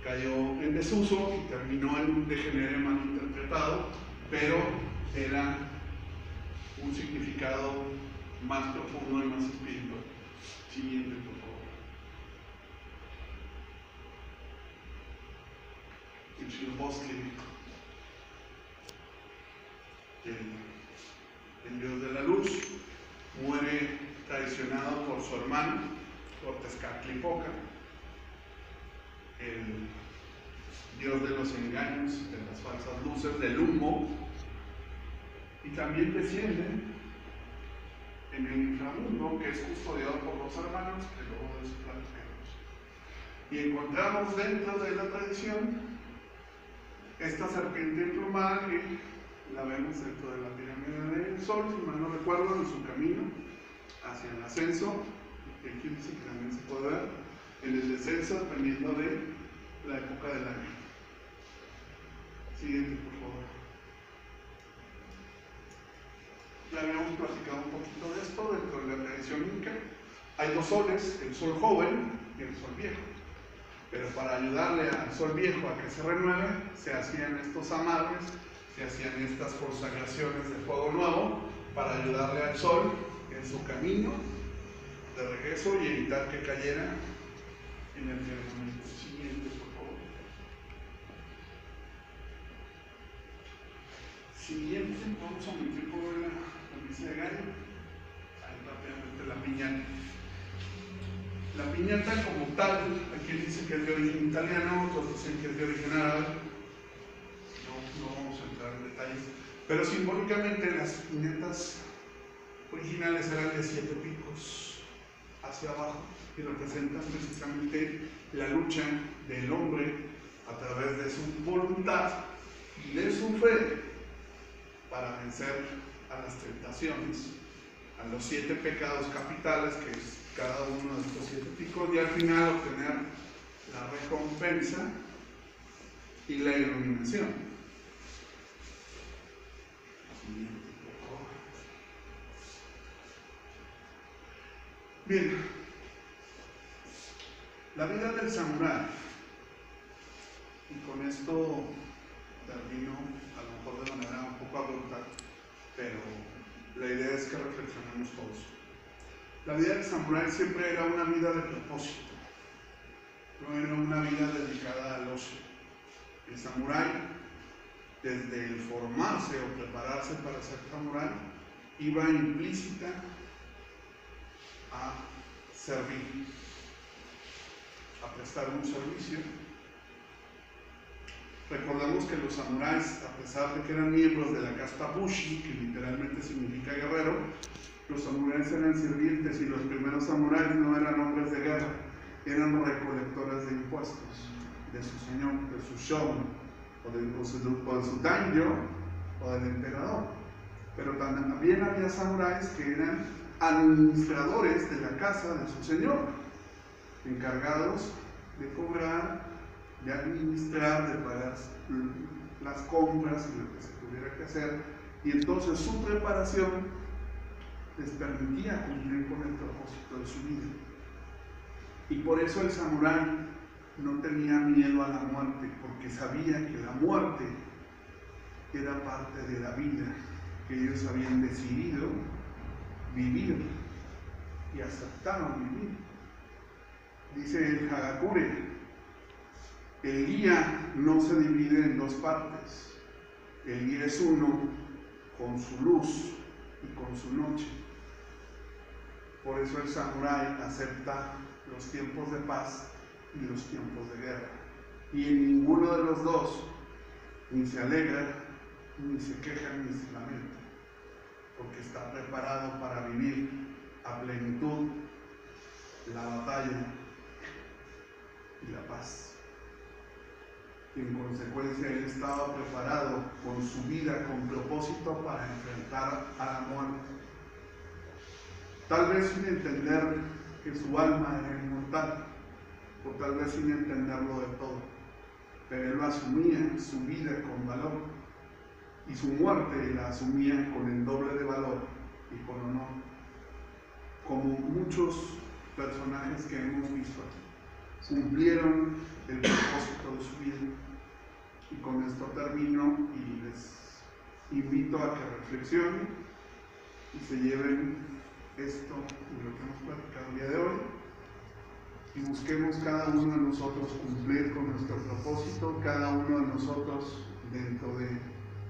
cayó en desuso y terminó en un degenere malinterpretado, pero era un significado más profundo y más espiritual. Siguiente, por favor. Huitzilopochtli, el dios de la luz, muere traicionado por su hermano, por Tezcatlipoca, el dios de los engaños, de las falsas luces, del humo, y también desciende en el inframundo, que es custodiado por los hermanos, que luego de eso platicamos. Y encontramos dentro de la tradición esta serpiente emplumada, que la vemos dentro de la pirámide del Sol, si mal no recuerdo, en su camino hacia el ascenso. Aquí dice que también se puede ver en el descenso, dependiendo de la época del año. Siguiente, por favor. Ya habíamos platicado un poquito de esto dentro de la tradición inca. Hay dos soles, el sol joven y el sol viejo. Pero para ayudarle al sol viejo a que se renueve, se hacían estos amarres, se hacían estas consagraciones de fuego nuevo para ayudarle al sol en su camino de regreso y evitar que cayera en el siguiente, por favor. Siguiente, vamos a meter por la misa de gallo. Ahí rápidamente la piñata. La piñata como tal, aquí dice que es de origen italiano, otros dicen que es de origen árabe. No vamos a entrar en detalles. Pero simbólicamente las piñatas originales eran de 7 picos hacia abajo y representan precisamente la lucha del hombre a través de su voluntad y de su fe para vencer a las tentaciones, a los 7 pecados capitales, que es cada uno de estos 7 picos, y al final obtener la recompensa y la iluminación. Siguiente, por favor. Bien, la vida del samurái, y con esto termino a lo mejor de manera un poco abrupta, pero la idea es que reflexionemos todos. La vida del samurái siempre era una vida de propósito, no era una vida dedicada al ocio. El samurái, desde el formarse o prepararse para ser samurái, iba implícita a servir, a prestar un servicio. Recordemos que los samuráis, a pesar de que eran miembros de la casta Bushi, que literalmente significa guerrero, los samuráis eran sirvientes y los primeros samuráis no eran hombres de guerra, eran recolectores de impuestos de su señor, de su shogun, o de su daimyo, o del emperador. Pero también había samuráis que eran administradores de la casa de su señor, encargados de cobrar, de administrar, de pagar las compras y lo que se tuviera que hacer, y entonces su preparación les permitía cumplir con el propósito de su vida. Y por eso el samurái no tenía miedo a la muerte, porque sabía que la muerte era parte de la vida que ellos habían decidido vivir y aceptaron vivir. Dice el Hagakure: el día no se divide en 2 partes, el día es uno con su luz y con su noche. Por eso el samurái acepta los tiempos de paz y los tiempos de guerra, y en ninguno de los dos ni se alegra, ni se queja, ni se lamenta, porque está preparado para vivir a plenitud la batalla y la paz. Y en consecuencia él estaba preparado con su vida, con propósito para enfrentar a la muerte. Tal vez sin entender que su alma era inmortal, o tal vez sin entenderlo de todo, pero él asumía su vida con valor, y su muerte la asumía con el doble de valor y con honor, como muchos personajes que hemos visto cumplieron el propósito de su vida. Y con esto termino y les invito a que reflexionen y se lleven esto y lo que hemos platicado el día de hoy, y busquemos cada uno de nosotros cumplir con nuestro propósito, cada uno de nosotros dentro de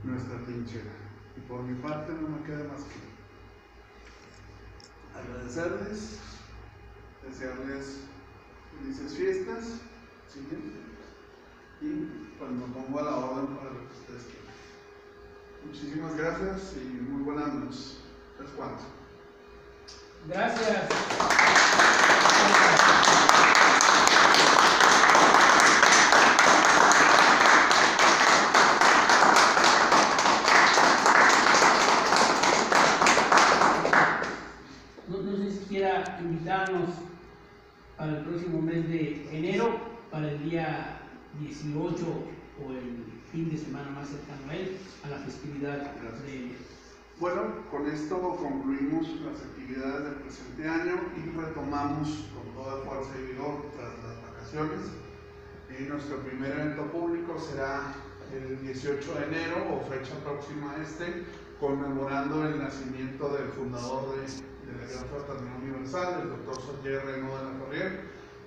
nuestra trinchera. Y por mi parte no me queda más que agradecerles, desearles felices fiestas, ¿sí? Y pues me pongo a la orden para lo que ustedes quieran. Muchísimas gracias y muy buenas noches. ¿Es cuánto? Gracias. No sé si quiera invitarnos para el próximo mes de enero, para el día 18 o el fin de semana más cercano a él, a la festividad Bueno, con esto concluimos las actividades del presente año y retomamos con toda fuerza y vigor tras las vacaciones. Nuestro primer evento público será el 18 de enero o fecha próxima a este, conmemorando el nacimiento del fundador de la Gran Fraternidad Universal, el Dr. Soyer Reno de la Ferrier.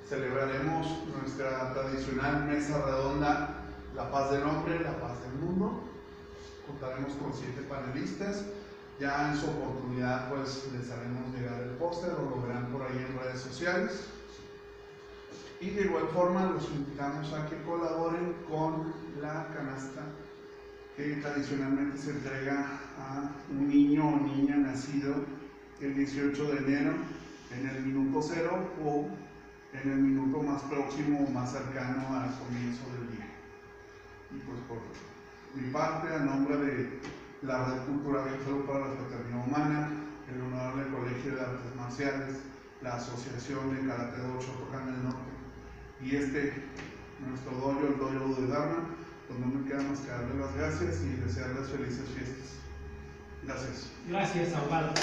Celebraremos nuestra tradicional mesa redonda, La Paz del Hombre, la Paz del Mundo. Contaremos con 7 panelistas. Ya en su oportunidad pues les haremos llegar el póster, o lo verán por ahí en redes sociales. Y de igual forma los invitamos a que colaboren con la canasta que tradicionalmente se entrega a un niño o niña nacido el 18 de enero en el minuto 0 o en el minuto más próximo o más cercano al comienzo del día. Y pues por mi parte, a nombre de la Red Cultural y Salud para la Fraternidad Humana, el Honorable Colegio de Artes Marciales, la Asociación de Karate Do Shotokan del Norte y nuestro dojo, el dojo de Dharma, pues no me queda más que darles las gracias y desearles felices fiestas. Gracias. Gracias, Ahumado.